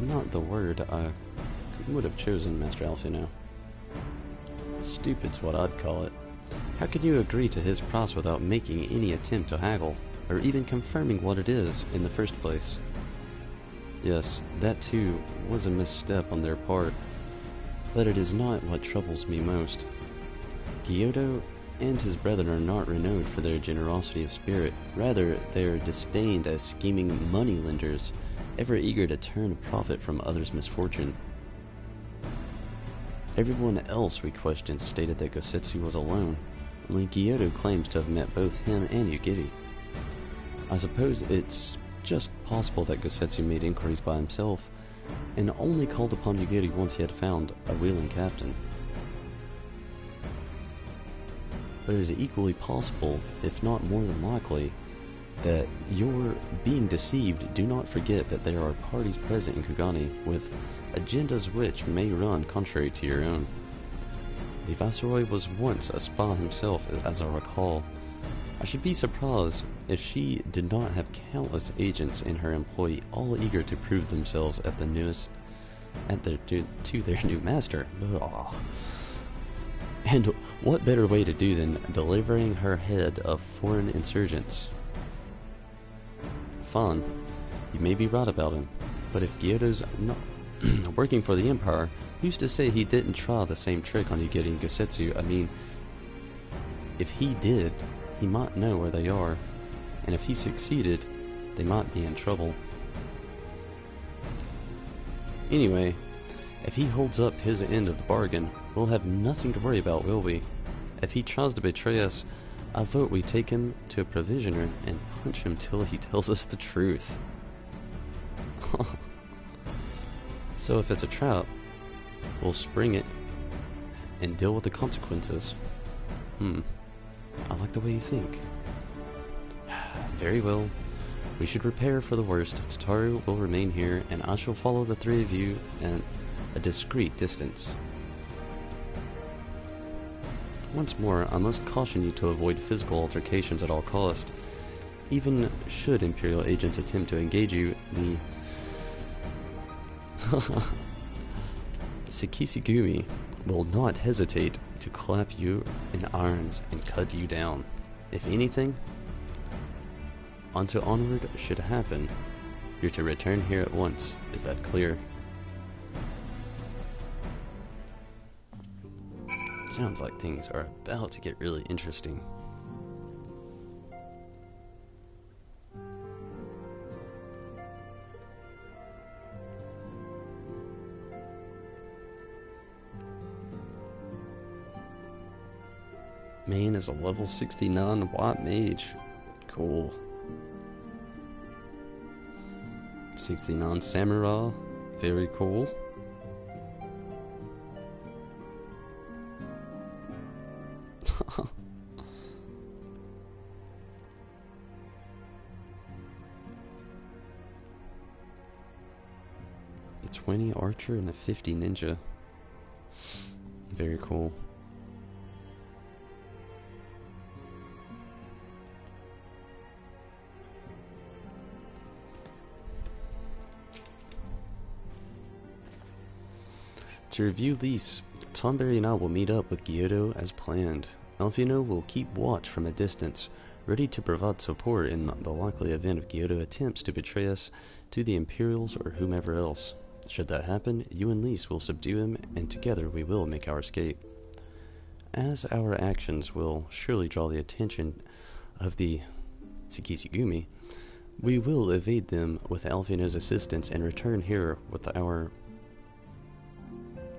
Not the word I would have chosen, Master Alfino. Stupid's what I'd call it. How can you agree to his price without making any attempt to haggle, or even confirming what it is in the first place? Yes, that too was a misstep on their part, but it is not what troubles me most. Gyoto and his brethren are not renowned for their generosity of spirit. Rather, they are disdained as scheming moneylenders, ever eager to turn a profit from others' misfortune. Everyone else we questioned stated that Gosetsu was alone. Only Gyoto claims to have met both him and Yugiri. I suppose it's just possible that Gosetsu made inquiries by himself, and only called upon Yugiri once he had found a willing captain. But it is equally possible, if not more than likely, that you're being deceived. Do not forget that there are parties present in Kugani with agendas which may run contrary to your own. The Viceroy was once a spy himself, as I recall. I should be surprised if she did not have countless agents in her employ, all eager to prove themselves to their new master. Ugh. And what better way to do than delivering her head of foreign insurgents? Fine, you may be right about him, but if Gyoto's not working for the Empire, who's to say he didn't try the same trick on Yugiri and Gosetsu? I mean, if he did, he might know where they are, and if he succeeded, they might be in trouble. Anyway, if he holds up his end of the bargain, we'll have nothing to worry about, will we? If he tries to betray us, I vote we take him to a provisioner and punch him till he tells us the truth. So if it's a trap, we'll spring it and deal with the consequences. I like the way you think. Very well. We should prepare for the worst. Tataru will remain here, and I shall follow the three of you at a discreet distance. Once more, I must caution you to avoid physical altercations at all cost. Even should Imperial agents attempt to engage you, the Sekisigumi will not hesitate to clap you in irons and cut you down. If anything onto onward should happen, you're to return here at once. Is that clear? Sounds like things are about to get really interesting. Main is a level 69 white mage. Cool. 69 samurai. Very cool. A 20 archer and a 50 ninja. Very cool. To review lease, Tonberry and I will meet up with Gyuto as planned. Alfino will keep watch from a distance, ready to provide support in the likely event of Gyuto attempts to betray us to the Imperials or whomever else. Should that happen, you and Lise will subdue him, and together we will make our escape. As our actions will surely draw the attention of the Tsukishigumi, we will evade them with Alfino's assistance and return here with our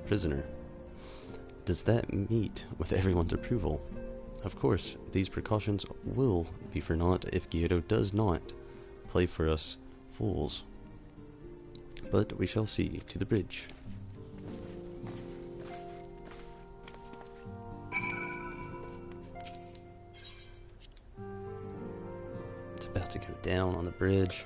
prisoner. Does that meet with everyone's approval? Of course, these precautions will be for naught if Gyuto does not play for us fools. But we shall see. To the bridge. It's about to go down on the bridge.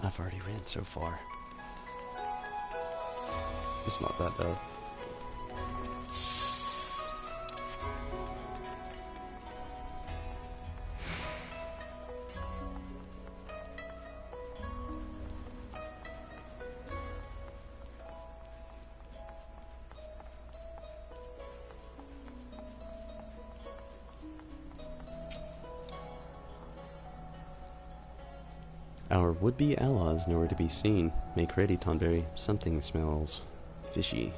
I've already ran so far. It's not that bad. Our would-be allies nowhere to be seen. Make ready, Tonberry. Something smells fishy.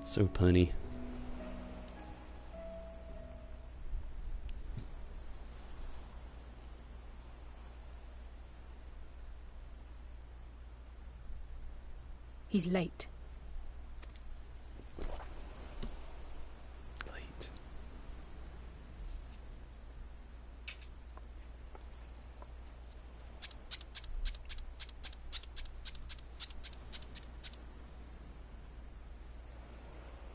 So punny. He's late.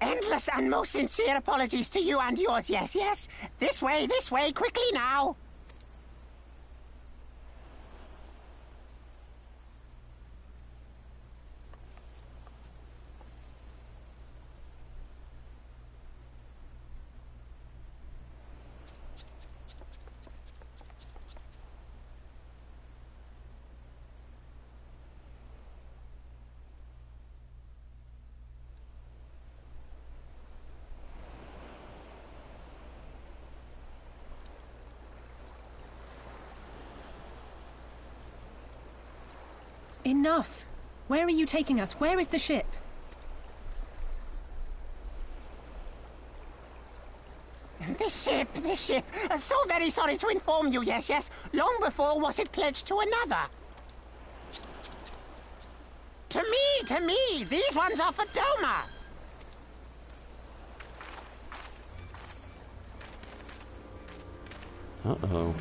Endless and most sincere apologies to you and yours, yes, yes. This way, quickly now. Enough! Where are you taking us? Where is the ship? The ship. So very sorry to inform you, yes, yes. Long before was it pledged to another. To me. These ones are for Doma. Uh-oh.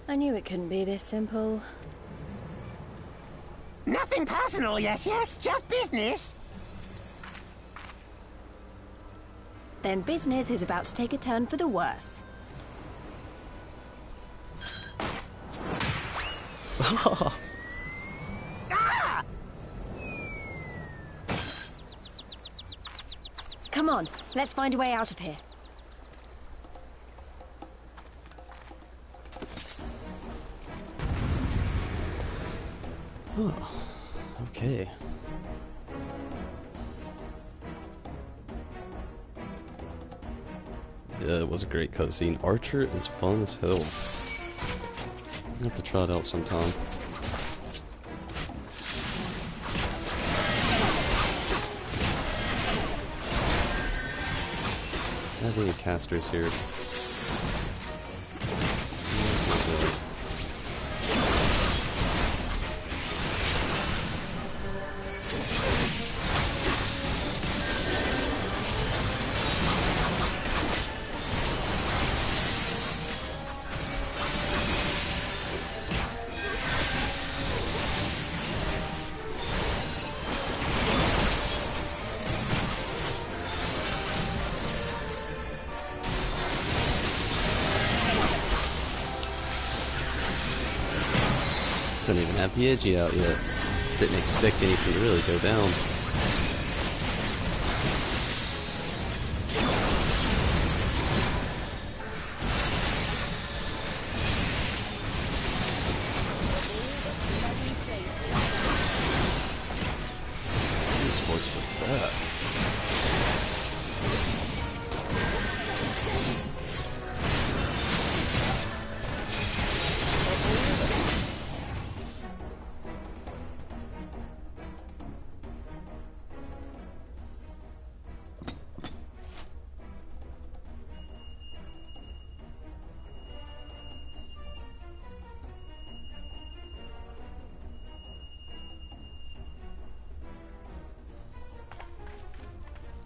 I knew it couldn't be this simple. Nothing personal, yes, yes. Just business. Then business is about to take a turn for the worse. Ah! Come on, let's find a way out of here. Oh, okay. Yeah, it was a great cutscene. Archer is fun as hell. I'll have to try it out sometime. I have any casters here. Don't even have the edgy out yet. Didn't expect anything to really go down. Whose voice was that?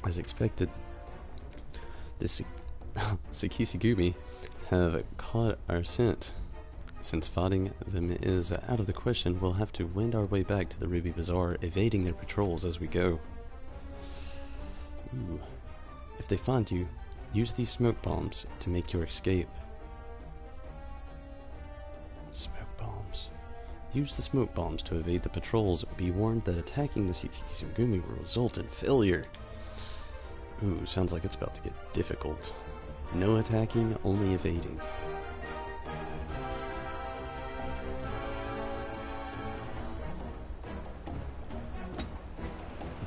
As expected, the Sakisagumi have caught our scent. Since fighting them is out of the question, we'll have to wend our way back to the Ruby Bazaar, evading their patrols as we go. Ooh. If they find you, use these smoke bombs to make your escape. Smoke bombs. Use the smoke bombs to evade the patrols. Be warned that attacking the Sakisagumi will result in failure. Ooh, sounds like it's about to get difficult. No attacking, only evading.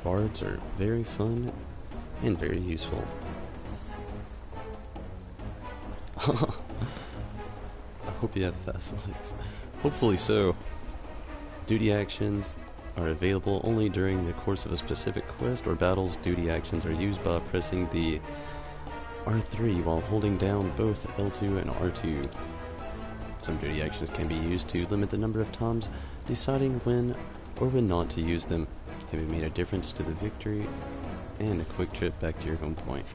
Bards are very fun and very useful. I hope you have fast legs. Hopefully so. Duty actions are available only during the course of a specific quest or battles. Duty actions are used by pressing the R3 while holding down both L2 and R2. Some duty actions can be used to limit the number of times, deciding when or when not to use them can be made a difference to the victory and a quick trip back to your home point.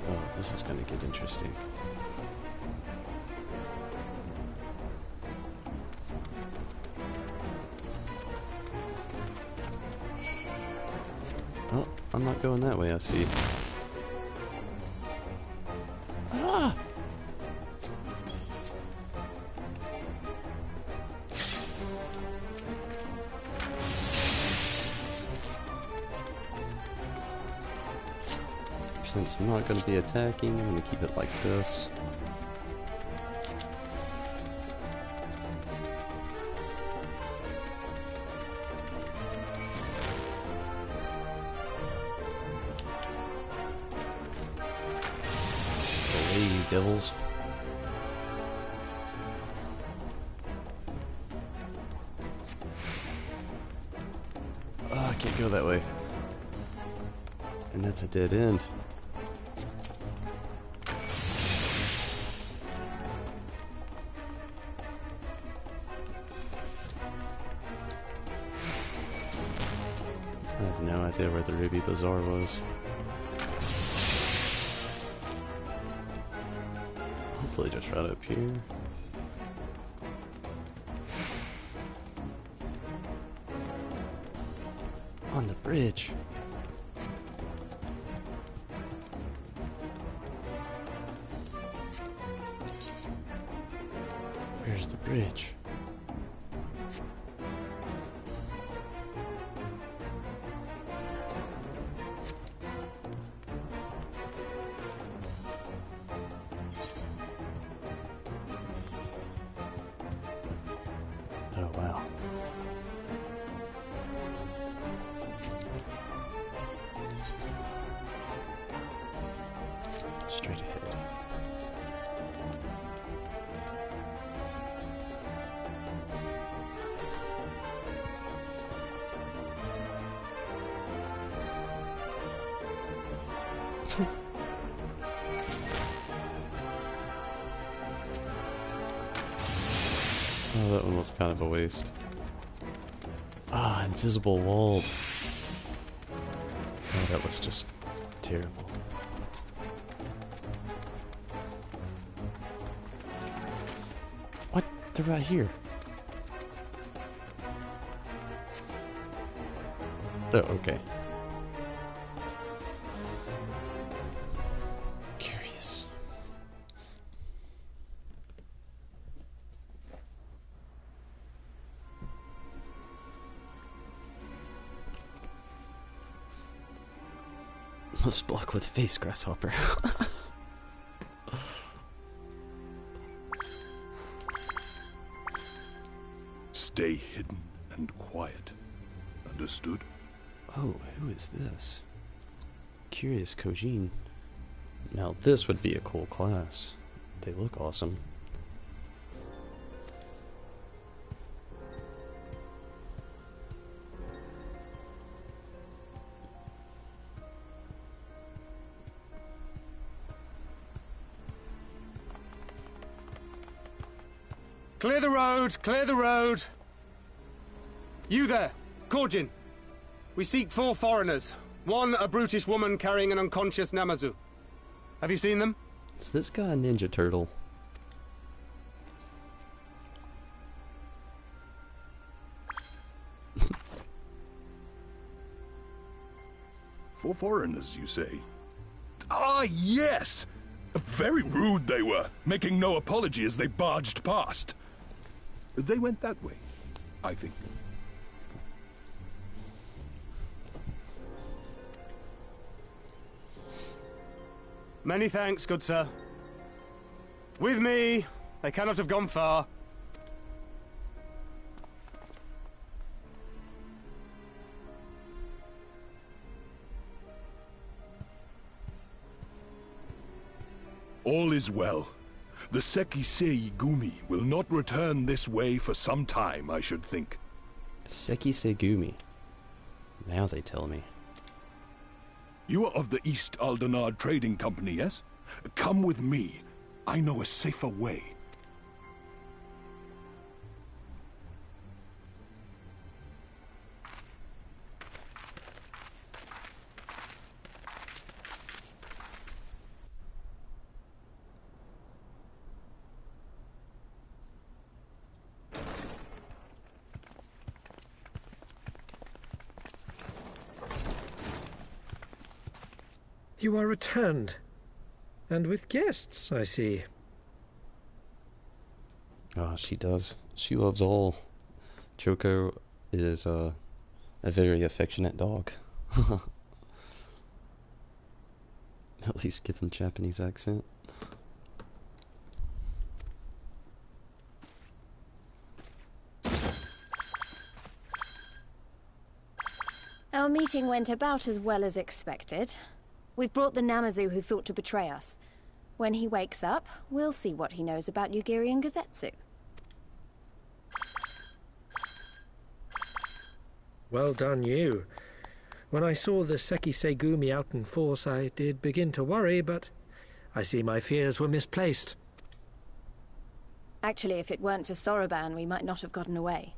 Oh, this is gonna get interesting. Oh, I'm not going that way, I see. Ah! Since I'm not going to be attacking, I'm going to keep it like this. Away, you devils. Oh, I can't go that way. And that's a dead end. I have no idea where the Ruby Bazaar was. Hopefully just right up here. On the bridge. Where's the bridge? Oh, wow. Straight ahead. Oh, that one was kind of a waste. Ah, invisible walled. Oh, that was just terrible. What? They're right here. Oh, okay. Curious. Almost block with face, grasshopper. Stay hidden and quiet. Understood? Oh, who is this? Curious Kojin. Now this would be a cool class. They look awesome. Clear the road! Clear the road! You there, Korjin. We seek 4 foreigners. One, a brutish woman carrying an unconscious Namazu. Have you seen them? Is this guy a Ninja Turtle? For foreigners, you say? Ah, yes! Very rude they were, making no apology as they barged past. They went that way, I think. Many thanks, good sir. With me, they cannot have gone far. All is well. The Sekisei Gumi will not return this way for some time, I should think. Sekisei Gumi. Now they tell me. You are of the East Aldenard Trading Company, yes? Come with me. I know a safer way. You are returned. And with guests, I see. Ah, she does. She loves all. Choco is a very affectionate dog. At least give them Japanese accent. Our meeting went about as well as expected. We've brought the Namazu who thought to betray us. When he wakes up, we'll see what he knows about Yugiri and Gazetsu. Well done, you. When I saw the Sekisei Gumi out in force, I did begin to worry, but I see my fears were misplaced. Actually, if it weren't for Soroban, we might not have gotten away.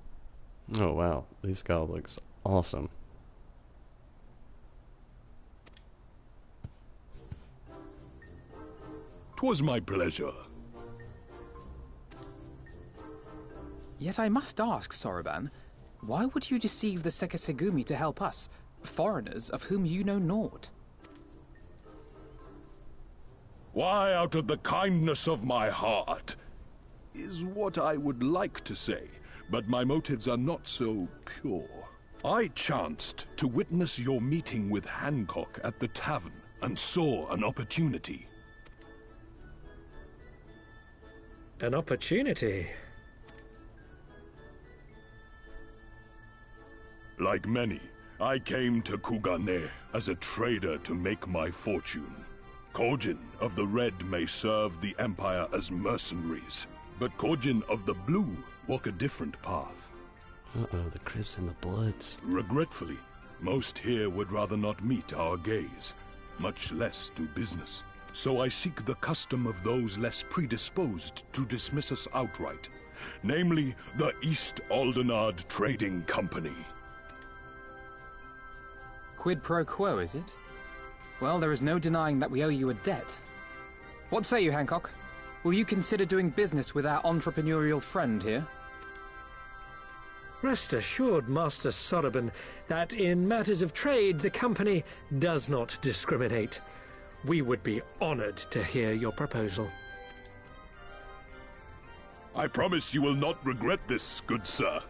Oh wow, this guy looks awesome. 'Twas my pleasure. Yet I must ask, Soroban, why would you deceive the Sekisegumi to help us, foreigners of whom you know naught? Why, out of the kindness of my heart, is what I would like to say, but my motives are not so pure. I chanced to witness your meeting with Hancock at the tavern, and saw an opportunity. An opportunity? Like many, I came to Kugane as a trader to make my fortune. Kojin of the Red may serve the Empire as mercenaries, but Kojin of the Blue walk a different path. Uh-oh, the Crips and the Bloods. Regretfully, most here would rather not meet our gaze, much less do business. So I seek the custom of those less predisposed to dismiss us outright, namely the East Aldenard Trading Company. Quid pro quo, is it? Well, there is no denying that we owe you a debt. What say you, Hancock? Will you consider doing business with our entrepreneurial friend here? Rest assured, Master Soroban, that in matters of trade the company does not discriminate. We would be honored to hear your proposal. I promise you will not regret this, good sir.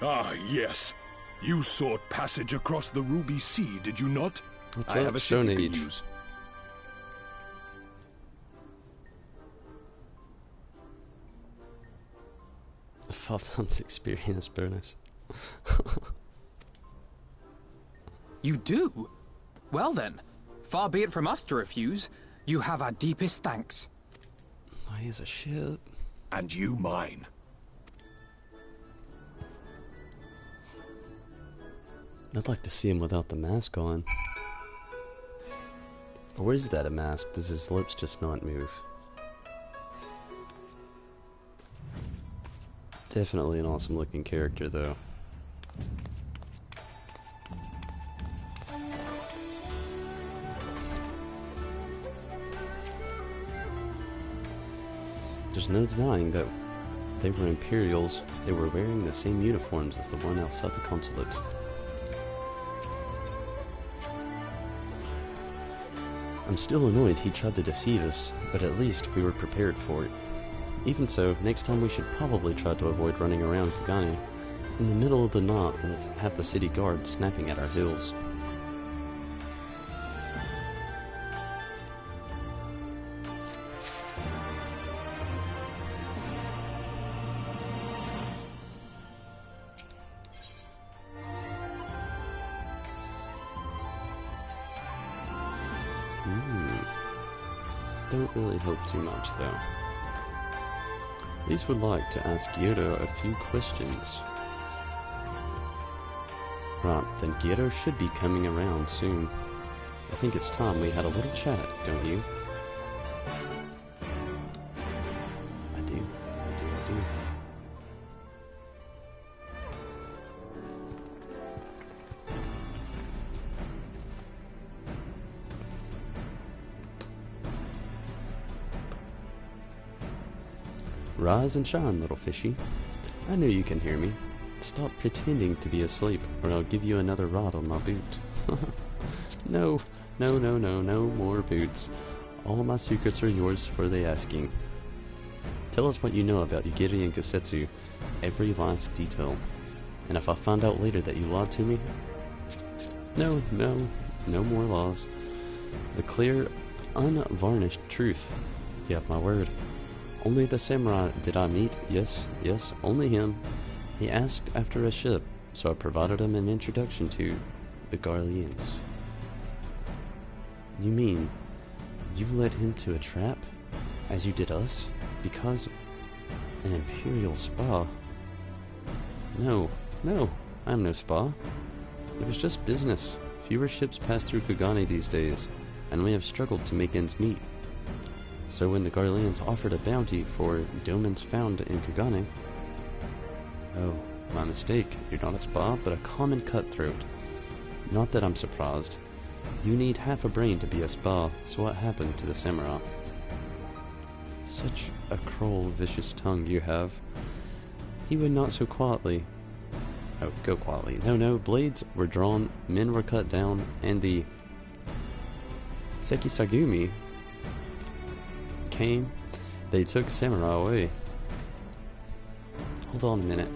Ah, yes. You sought passage across the Ruby Sea, did you not? What's I up, have a Stone ship you Age? can use. A 5 times experience bonus. You do? Well then, far be it from us to refuse. You have our deepest thanks. Why is a ship? And you mine. I'd like to see him without the mask on. Or is that a mask? Does his lips just not move? Definitely an awesome looking character though. There's no denying that they were Imperials. They were wearing the same uniforms as the one outside the consulate. I'm still annoyed he tried to deceive us, but at least we were prepared for it. Even so, next time we should probably try to avoid running around Kugane in the middle of the night with half the city guard snapping at our heels. Don't really help too much though. At least would like to ask Gyoro a few questions. Right, then Gyoro should be coming around soon. I think it's time we had a little chat, don't you? I do. Rise and shine, little fishy. I know you can hear me. Stop pretending to be asleep, or I'll give you another rod on my boot. No more boots. All my secrets are yours for the asking. Tell us what you know about Yugiri and Gosetsu, every last detail. And if I find out later that you lied to me... No more laws. The clear, unvarnished truth. You have my word. Only the samurai did I meet, yes, only him. He asked after a ship, so I provided him an introduction to the Garleans. You mean, you led him to a trap, as you did us, because an Imperial spa? No, I'm no spa. It was just business. Fewer ships pass through Kugane these days, and we have struggled to make ends meet. So when the Garleans offered a bounty for domens found in Kugane... Oh, my mistake. You're not a spa, but a common cutthroat. Not that I'm surprised. You need half a brain to be a spa, so what happened to the samurai? Such a cruel, vicious tongue you have. He would not so quietly... Oh, go quietly. No, blades were drawn, men were cut down, and the... Sekisagumi... came, they took samurai away. Hold on a minute.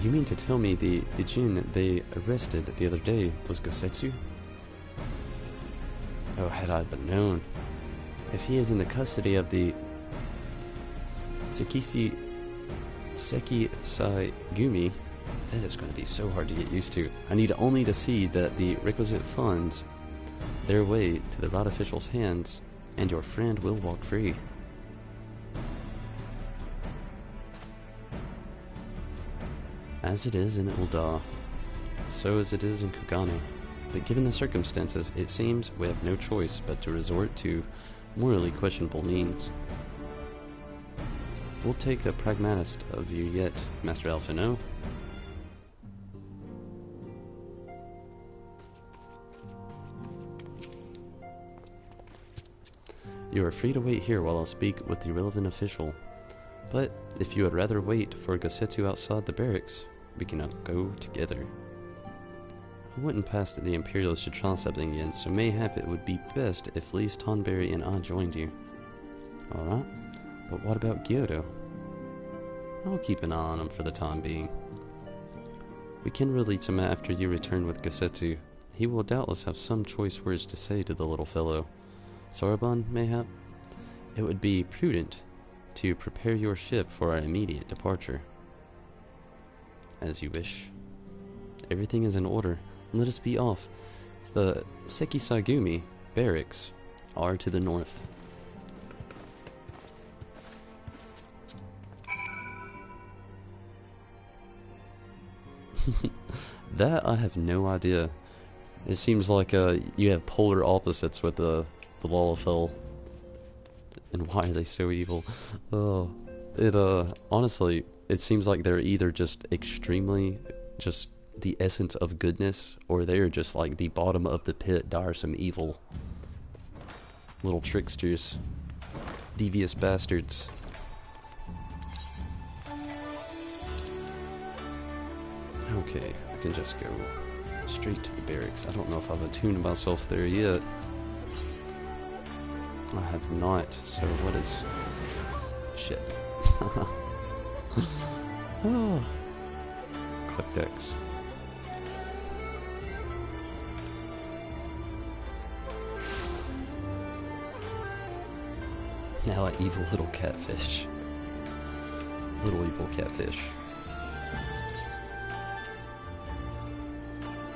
You mean to tell me the Ijin they arrested the other day was Gosetsu? Oh, had I but known. If he is in the custody of the Sekisagumi, that is going to be so hard to get used to. I need only to see that the requisite funds their way to the right official's hands, and your friend will walk free. As it is in Ul'dah, so as it is in Kugane. But given the circumstances, it seems we have no choice but to resort to morally questionable means. We'll take a pragmatist of you yet, Master Alphino. You are free to wait here while I'll speak with the relevant official. But if you would rather wait for Gosetsu outside the barracks, we cannot go together. I wouldn't pass that the Imperials should try something again, so mayhap it would be best if Lise Tonberry and I joined you. Alright, but what about Gyoro? I'll keep an eye on him for the time being. We can release him after you return with Gosetsu. He will doubtless have some choice words to say to the little fellow. Soraban, mayhap? It would be prudent to prepare your ship for our immediate departure. As you wish. Everything is in order. Let us be off. The Sekisagumi barracks are to the north. That I have no idea. It seems like you have polar opposites with the Lalafell. And why are they so evil? Oh, honestly, it seems like they're either just extremely, just the essence of goodness, or they're just like the bottom of the pit, tiresome evil. Little tricksters. Devious bastards. Okay, I can just go straight to the barracks. I don't know if I've attuned myself there yet. I have not, so what is... Shit. Oh. Clicked X. Now an evil little catfish. Little evil catfish.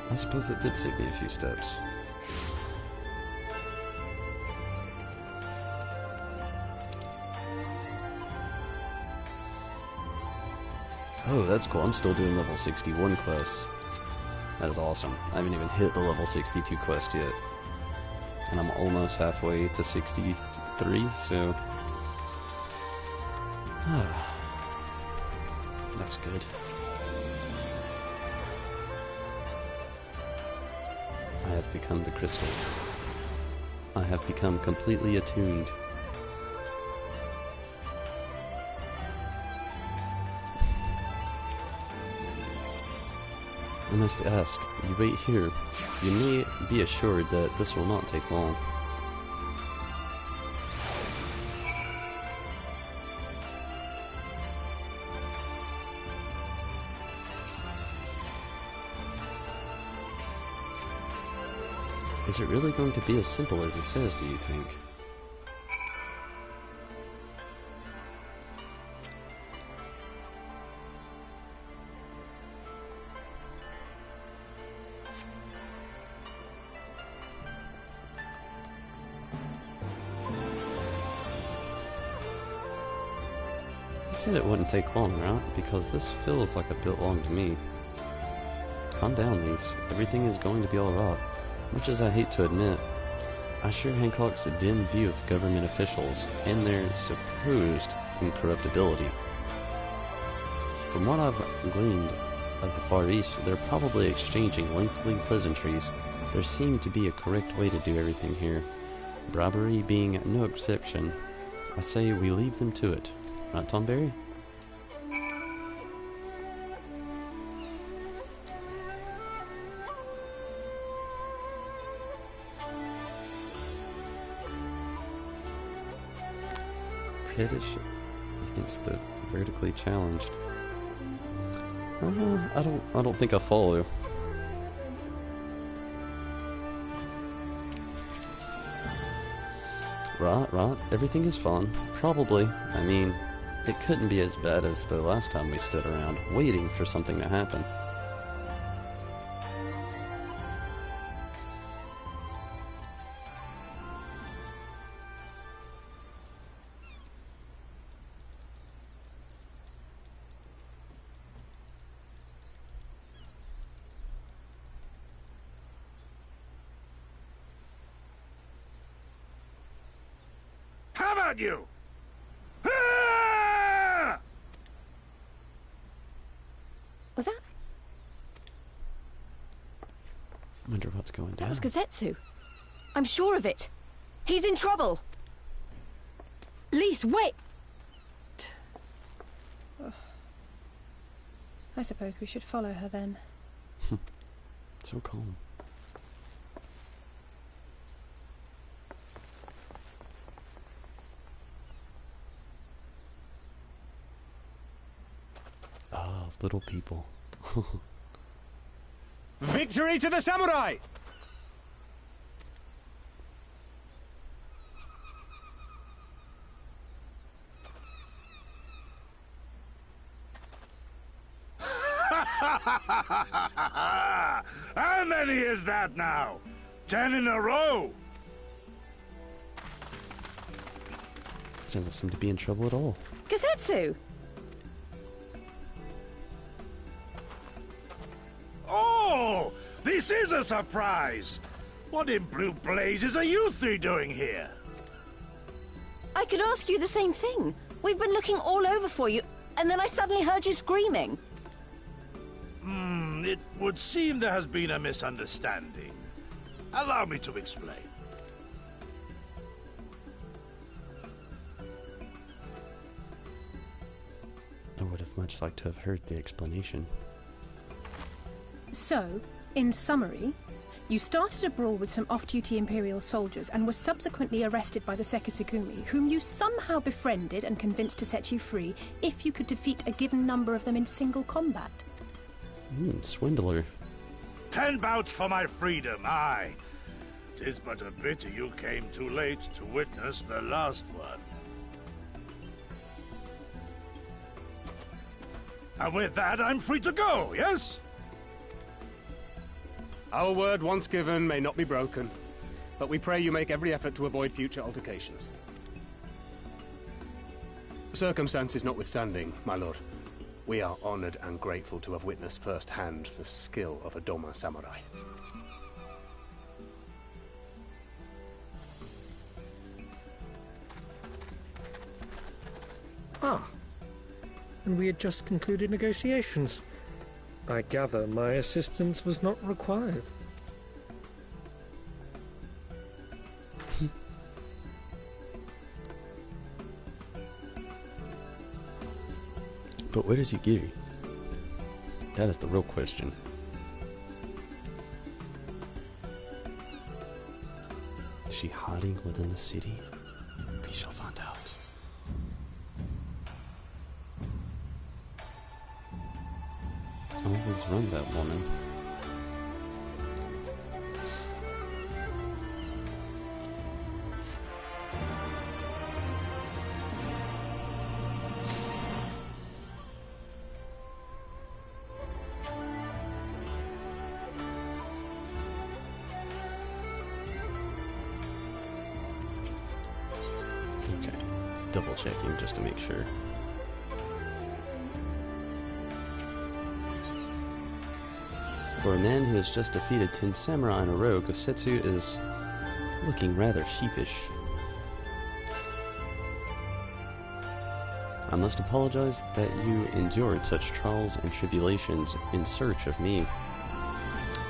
I suppose it did save me a few steps. Oh, that's cool. I'm still doing level 61 quests. That is awesome. I haven't even hit the level 62 quest yet. And I'm almost halfway to 63, so... That's good. I have become the crystal. I have become completely attuned. I must ask, you wait here. You may be assured that this will not take long. Is it really going to be as simple as he says, do you think? He said it wouldn't take long, right? Because this feels like a bit long to me. Calm down, Lise. Everything is going to be alright. Much as I hate to admit, I share Hancock's dim view of government officials and their supposed incorruptibility. From what I've gleaned of the Far East, they're probably exchanging lengthy pleasantries. There seemed to be a correct way to do everything here, bribery being no exception. I say we leave them to it. Right, Tom Berry? British against the vertically challenged. I don't think I follow. Right. Everything is fine. Probably. I mean, it couldn't be as bad as the last time we stood around waiting for something to happen. How about you? Was that? I wonder what's going down. That was Gosetsu. I'm sure of it. He's in trouble. Lise, wait! I suppose we should follow her then. So calm. Ah, little people. Victory to the samurai! How many is that now? 10 in a row? He doesn't seem to be in trouble at all. Gazetsu! Oh! This is a surprise! What in blue blazes are you three doing here? I could ask you the same thing. We've been looking all over for you, and then I suddenly heard you screaming. It would seem there has been a misunderstanding. Allow me to explain. I would have much liked to have heard the explanation. So, in summary, you started a brawl with some off-duty Imperial soldiers and were subsequently arrested by the Sekisugumi, whom you somehow befriended and convinced to set you free if you could defeat a given number of them in single combat. Swindler. 10 bouts for my freedom, aye. 'Tis but a pity you came too late to witness the last one. And with that, I'm free to go, yes? Our word once given may not be broken, but we pray you make every effort to avoid future altercations. Circumstances notwithstanding, my lord, we are honored and grateful to have witnessed firsthand the skill of a Doma samurai. Ah, and we had just concluded negotiations. I gather my assistance was not required. But where is Yugiri? That is the real question. Is she hiding within the city? We shall find out. Always run that woman. Okay, double checking just to make sure. For a man who has just defeated 10 samurai in a row, Gosetsu is looking rather sheepish. I must apologize that you endured such trials and tribulations in search of me.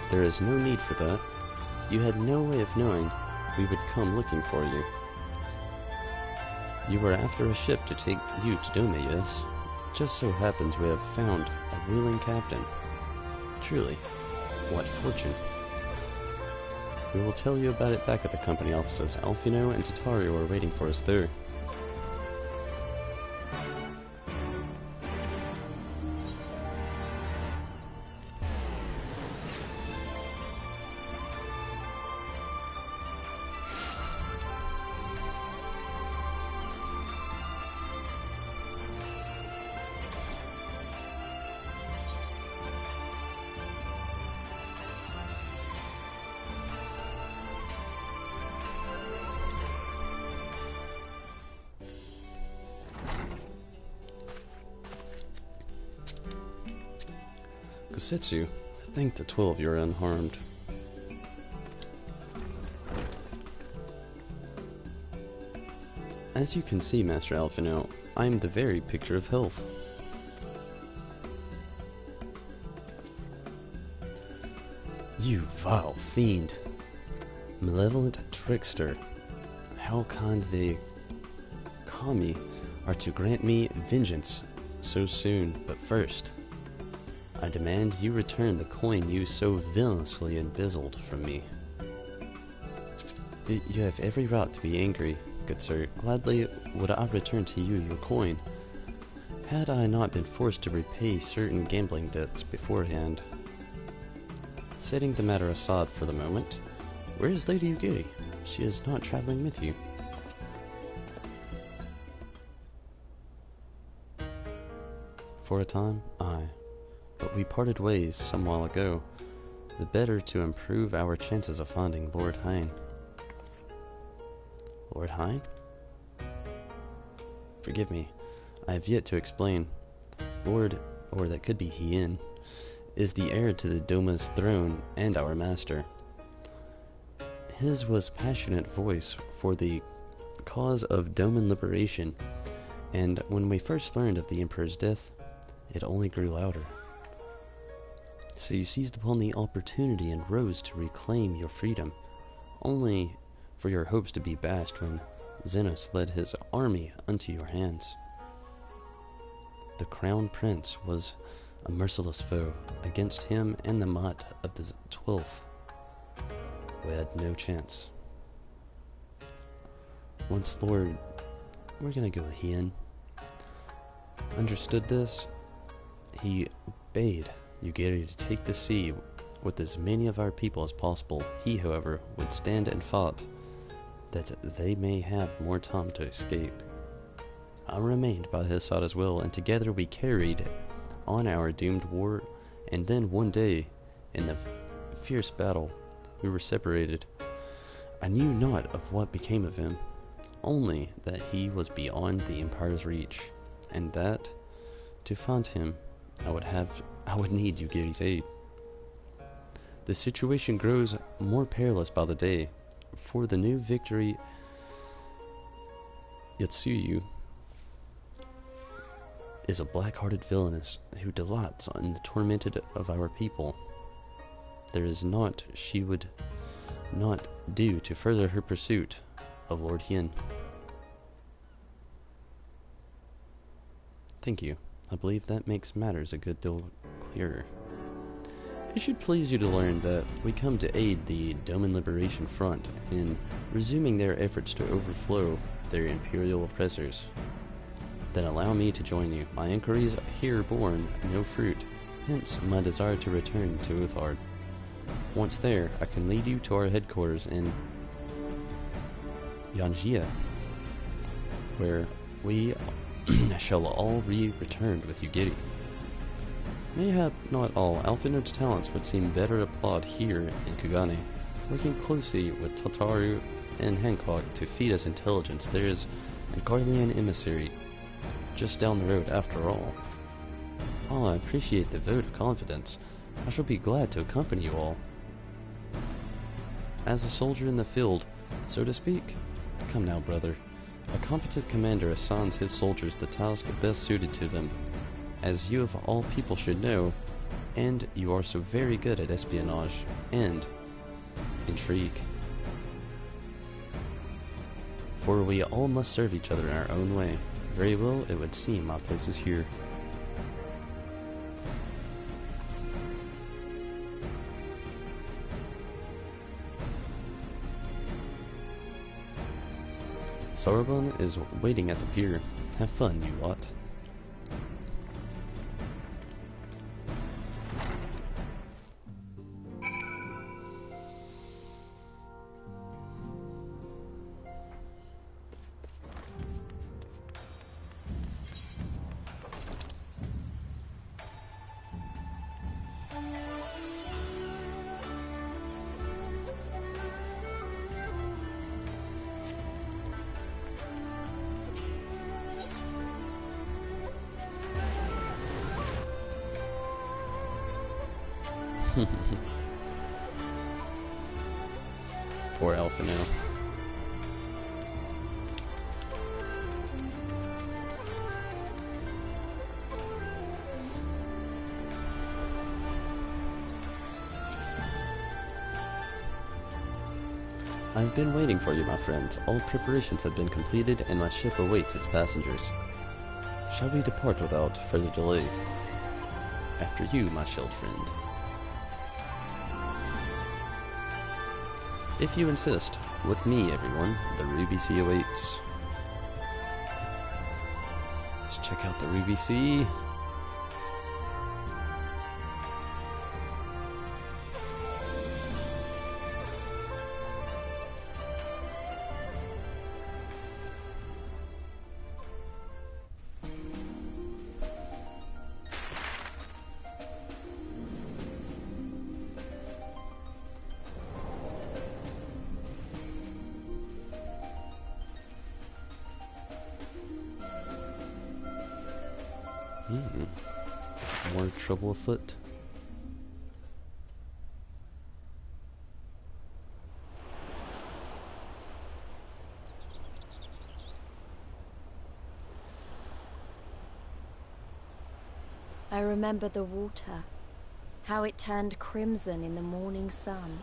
There is no need for that. You had no way of knowing we would come looking for you. You were after a ship to take you to Dome, yes? Just so happens we have found a willing captain. Truly, what fortune. We will tell you about it back at the company offices. Alfino and Tatario are waiting for us there. Gosetsu, I think the 12 you are unharmed. As you can see, Master Alfino, I am the very picture of health. You vile fiend, malevolent trickster, how kind the kami are to grant me vengeance so soon, but first, I demand you return the coin you so villainously embezzled from me. You have every right to be angry, good sir. Gladly would I return to you your coin, had I not been forced to repay certain gambling debts beforehand. Setting the matter aside for the moment, where is Lady Ugiri? She is not traveling with you. For a time, aye. But we parted ways some while ago, the better to improve our chances of finding Lord Hine. Lord Hine? Forgive me, I have yet to explain. Lord, or that could be Hien, is the heir to the Doma's throne and our master. His was passionate voice for the cause of Doman liberation, and when we first learned of the Emperor's death, it only grew louder. So you seized upon the opportunity and rose to reclaim your freedom, only for your hopes to be dashed when Xenos led his army unto your hands. The Crown Prince was a merciless foe. Against him and the might of the 12th, we had no chance. Once Lord, we're gonna go with Hien, understood this, he bade Ugiri to take the sea with as many of our people as possible. He, however, would stand and fight, that they may have more time to escape. I remained by his side as well, and together we carried on our doomed war, and then one day, in the fierce battle, we were separated. I knew not of what became of him, only that he was beyond the Empire's reach, and that, to find him, I would need Ugiri's aid. The situation grows more perilous by the day, for the new victory Yatsuyu is a black-hearted villainess who delights in the tormented of our people. There is naught she would not do to further her pursuit of Lord Hien. Thank you. I believe that makes matters a good deal clearer. It should please you to learn that we come to aid the Doman Liberation Front in resuming their efforts to overthrow their imperial oppressors. Then allow me to join you. My inquiries here borne no fruit, hence my desire to return to Uthard. Once there, I can lead you to our headquarters in Yanjia, where we shall all be returned with Ugiri. Mayhap not all Alphinaud's talents would seem better applied here in Kugane. Working closely with Tataru and Hancock to feed us intelligence, there is a Garlean emissary just down the road after all. While I appreciate the vote of confidence, I shall be glad to accompany you all. As a soldier in the field, so to speak, come now, brother. A competent commander assigns his soldiers the task best suited to them, as you of all people should know, and you are so very good at espionage and intrigue. For we all must serve each other in our own way. Very well, it would seem my place is here. Sarabon is waiting at the pier. Have fun, you lot. Poor Alpha now. I've been waiting for you, my friends. All preparations have been completed, and my ship awaits its passengers. Shall we depart without further delay? After you, my shield friend. If you insist. With me, everyone, the Ruby Sea awaits. Let's check out the Ruby Sea. More trouble afoot. I remember the water, how it turned crimson in the morning sun.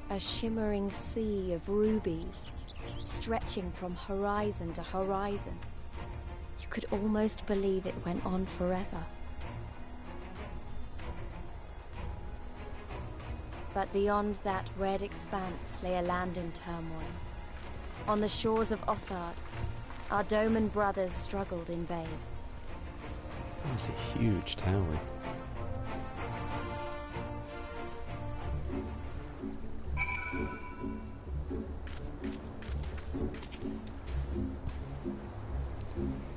A shimmering sea of rubies, stretching from horizon to horizon. You could almost believe it went on forever. But beyond that red expanse lay a land in turmoil. On the shores of Othard, our Doman brothers struggled in vain. That was a huge tower.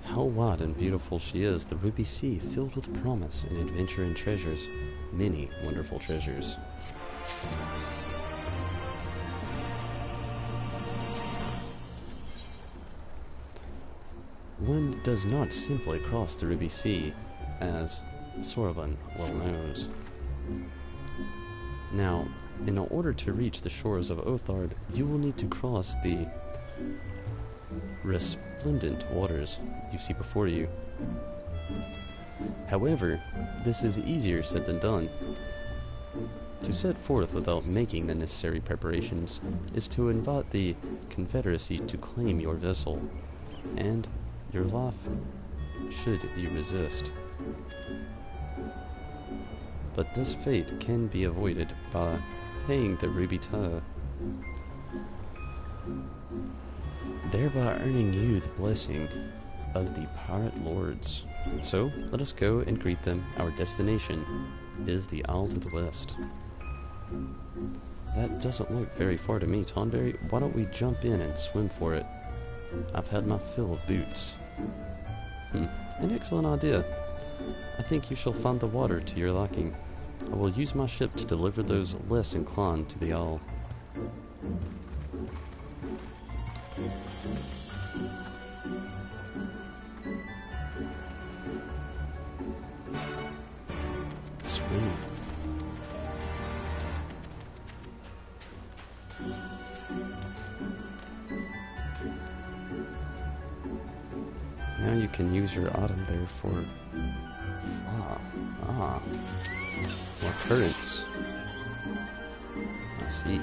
How wide and beautiful she is, the Ruby Sea, filled with promise and adventure and treasures. Many wonderful treasures. One does not simply cross the Ruby Sea, as Sorban well knows. Now, in order to reach the shores of Othard, you will need to cross the resplendent waters you see before you. However, this is easier said than done. To set forth without making the necessary preparations is to invite the Confederacy to claim your vessel, and your life should you resist. But this fate can be avoided by paying the Ruby Tithe, thereby earning you the blessing of the pirate lords. So, let us go and greet them. Our destination is the Isle to the west. That doesn't look very far to me, Tonberry. Why don't we jump in and swim for it? I've had my fill of boots. An excellent idea. I think you shall find the water to your liking. I will use my ship to deliver those less inclined to the Isle. Swim. Now you can use your item there for more currents. I see.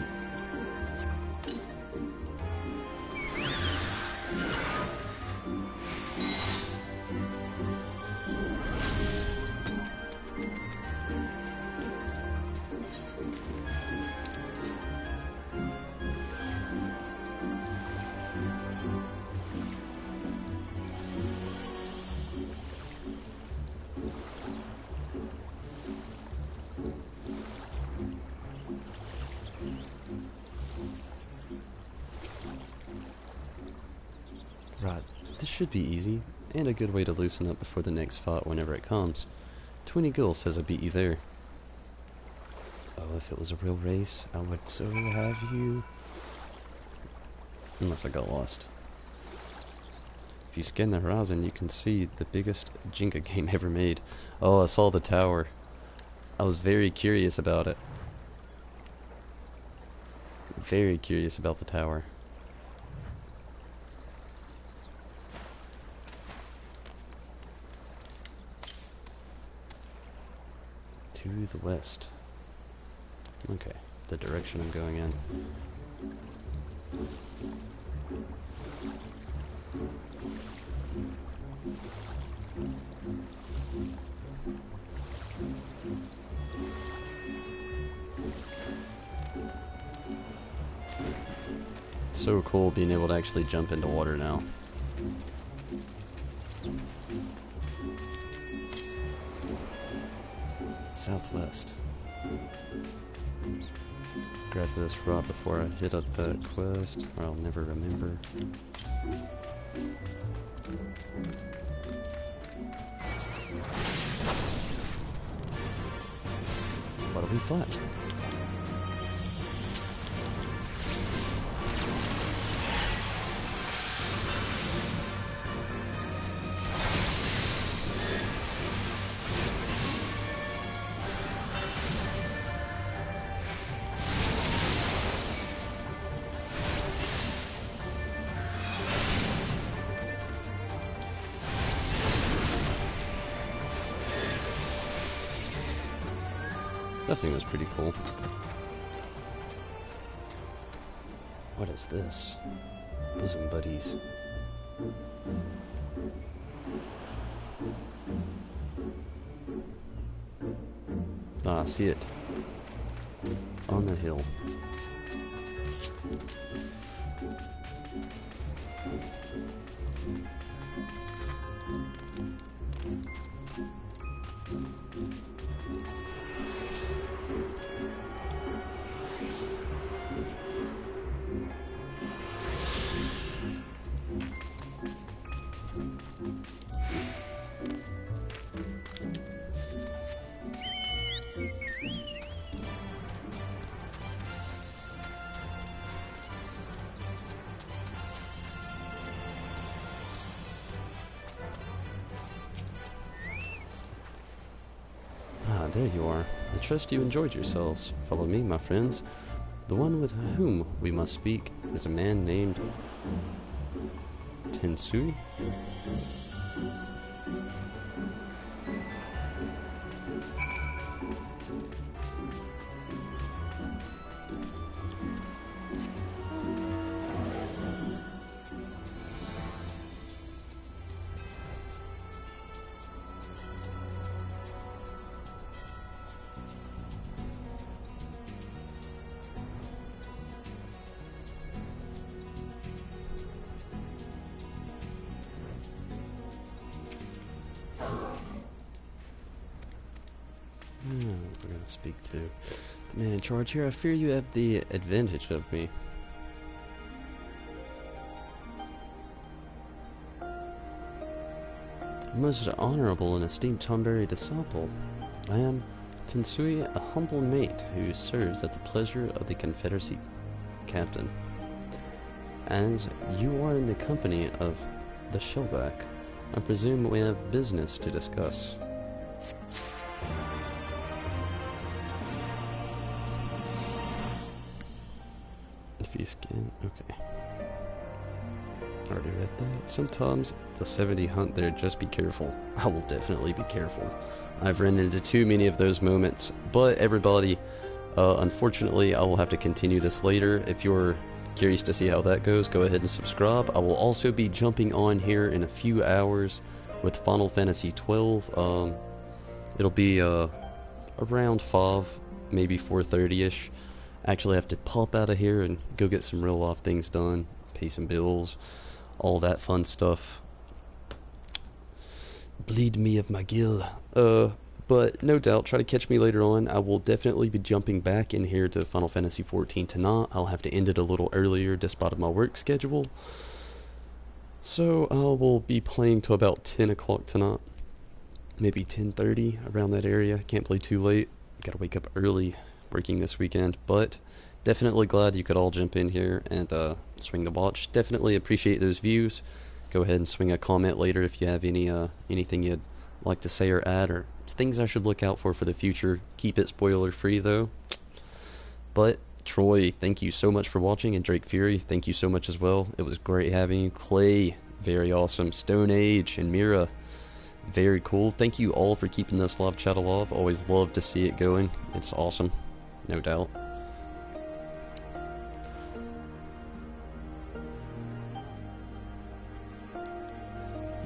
Right, this should be easy, and a good way to loosen up before the next fight whenever it comes. 20 gil says I beat you there. Oh, if it was a real race, I would so have you. Unless I got lost. If you scan the horizon, you can see the biggest Jenga game ever made. Oh, I saw the tower. I was very curious about it. Very curious about the tower. To the west. Okay, the direction I'm going in. So cool being able to actually jump into water now. Southwest. Grab this right before I hit up that quest, or I'll never remember. What do we fight? That thing was pretty cool. What is this? Bosom buddies. Ah, I see it. On the hill. There you are. I trust you enjoyed yourselves. Follow me, my friends. The one with whom we must speak is a man named Tensui. We're gonna speak to the man in charge here. I fear you have the advantage of me. Most honorable and esteemed Tonberry disciple, I am Tensui, a humble mate who serves at the pleasure of the Confederacy captain. As you are in the company of the Shellback, I presume we have business to discuss. If you scan, okay. Already read that. Sometimes the 70 hunt there, just be careful. I will definitely be careful. I've run into too many of those moments, but everybody, unfortunately, I will have to continue this later. If you're curious to see how that goes, go ahead and subscribe. I will also be jumping on here in a few hours with Final Fantasy XII. It'll be around 5, maybe 4:30ish. I actually have to pop out of here and go get some real life things done, pay some bills, all that fun stuff. Bleed me of my gill. But no doubt, try to catch me later on. I will definitely be jumping back in here to Final Fantasy XIV tonight. I'll have to end it a little earlier despite my work schedule. So I will be playing till about 10 o'clock tonight. Maybe 10:30, around that area. Can't play too late. Gotta wake up early working this weekend. But definitely glad you could all jump in here and swing the watch. Definitely appreciate those views. Go ahead and swing a comment later if you have any anything you'd like to say or add, or things I should look out for the future. Keep it spoiler free though. But Troy, thank you so much for watching, and Drake Fury, thank you so much as well. It was great having you. Clay, very awesome. Stone Age and Mira, very cool. Thank you all for keeping this live chat alive. Always love to see it going. It's awesome, no doubt.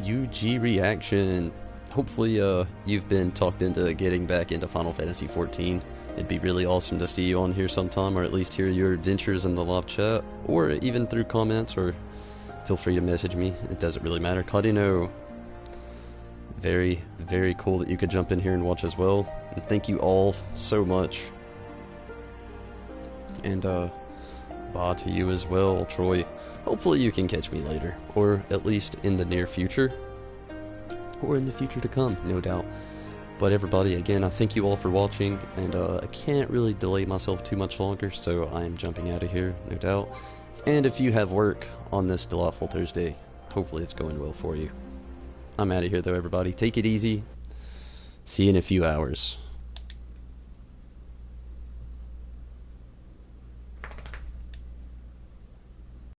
UG Reaction. Hopefully you've been talked into getting back into Final Fantasy XIV. It'd be really awesome to see you on here sometime, or at least hear your adventures in the live chat, or even through comments, or feel free to message me. It doesn't really matter. Claudino, very, very cool that you could jump in here and watch as well. And thank you all so much. And Bye to you as well, Troy. Hopefully you can catch me later, or at least in the near future, or in the future to come, no doubt. But everybody, again, I thank you all for watching, and I can't really delay myself too much longer, so I am jumping out of here, no doubt. And if you have work on this delightful Thursday, hopefully it's going well for you. I'm out of here though, everybody. Take it easy. See you in a few hours.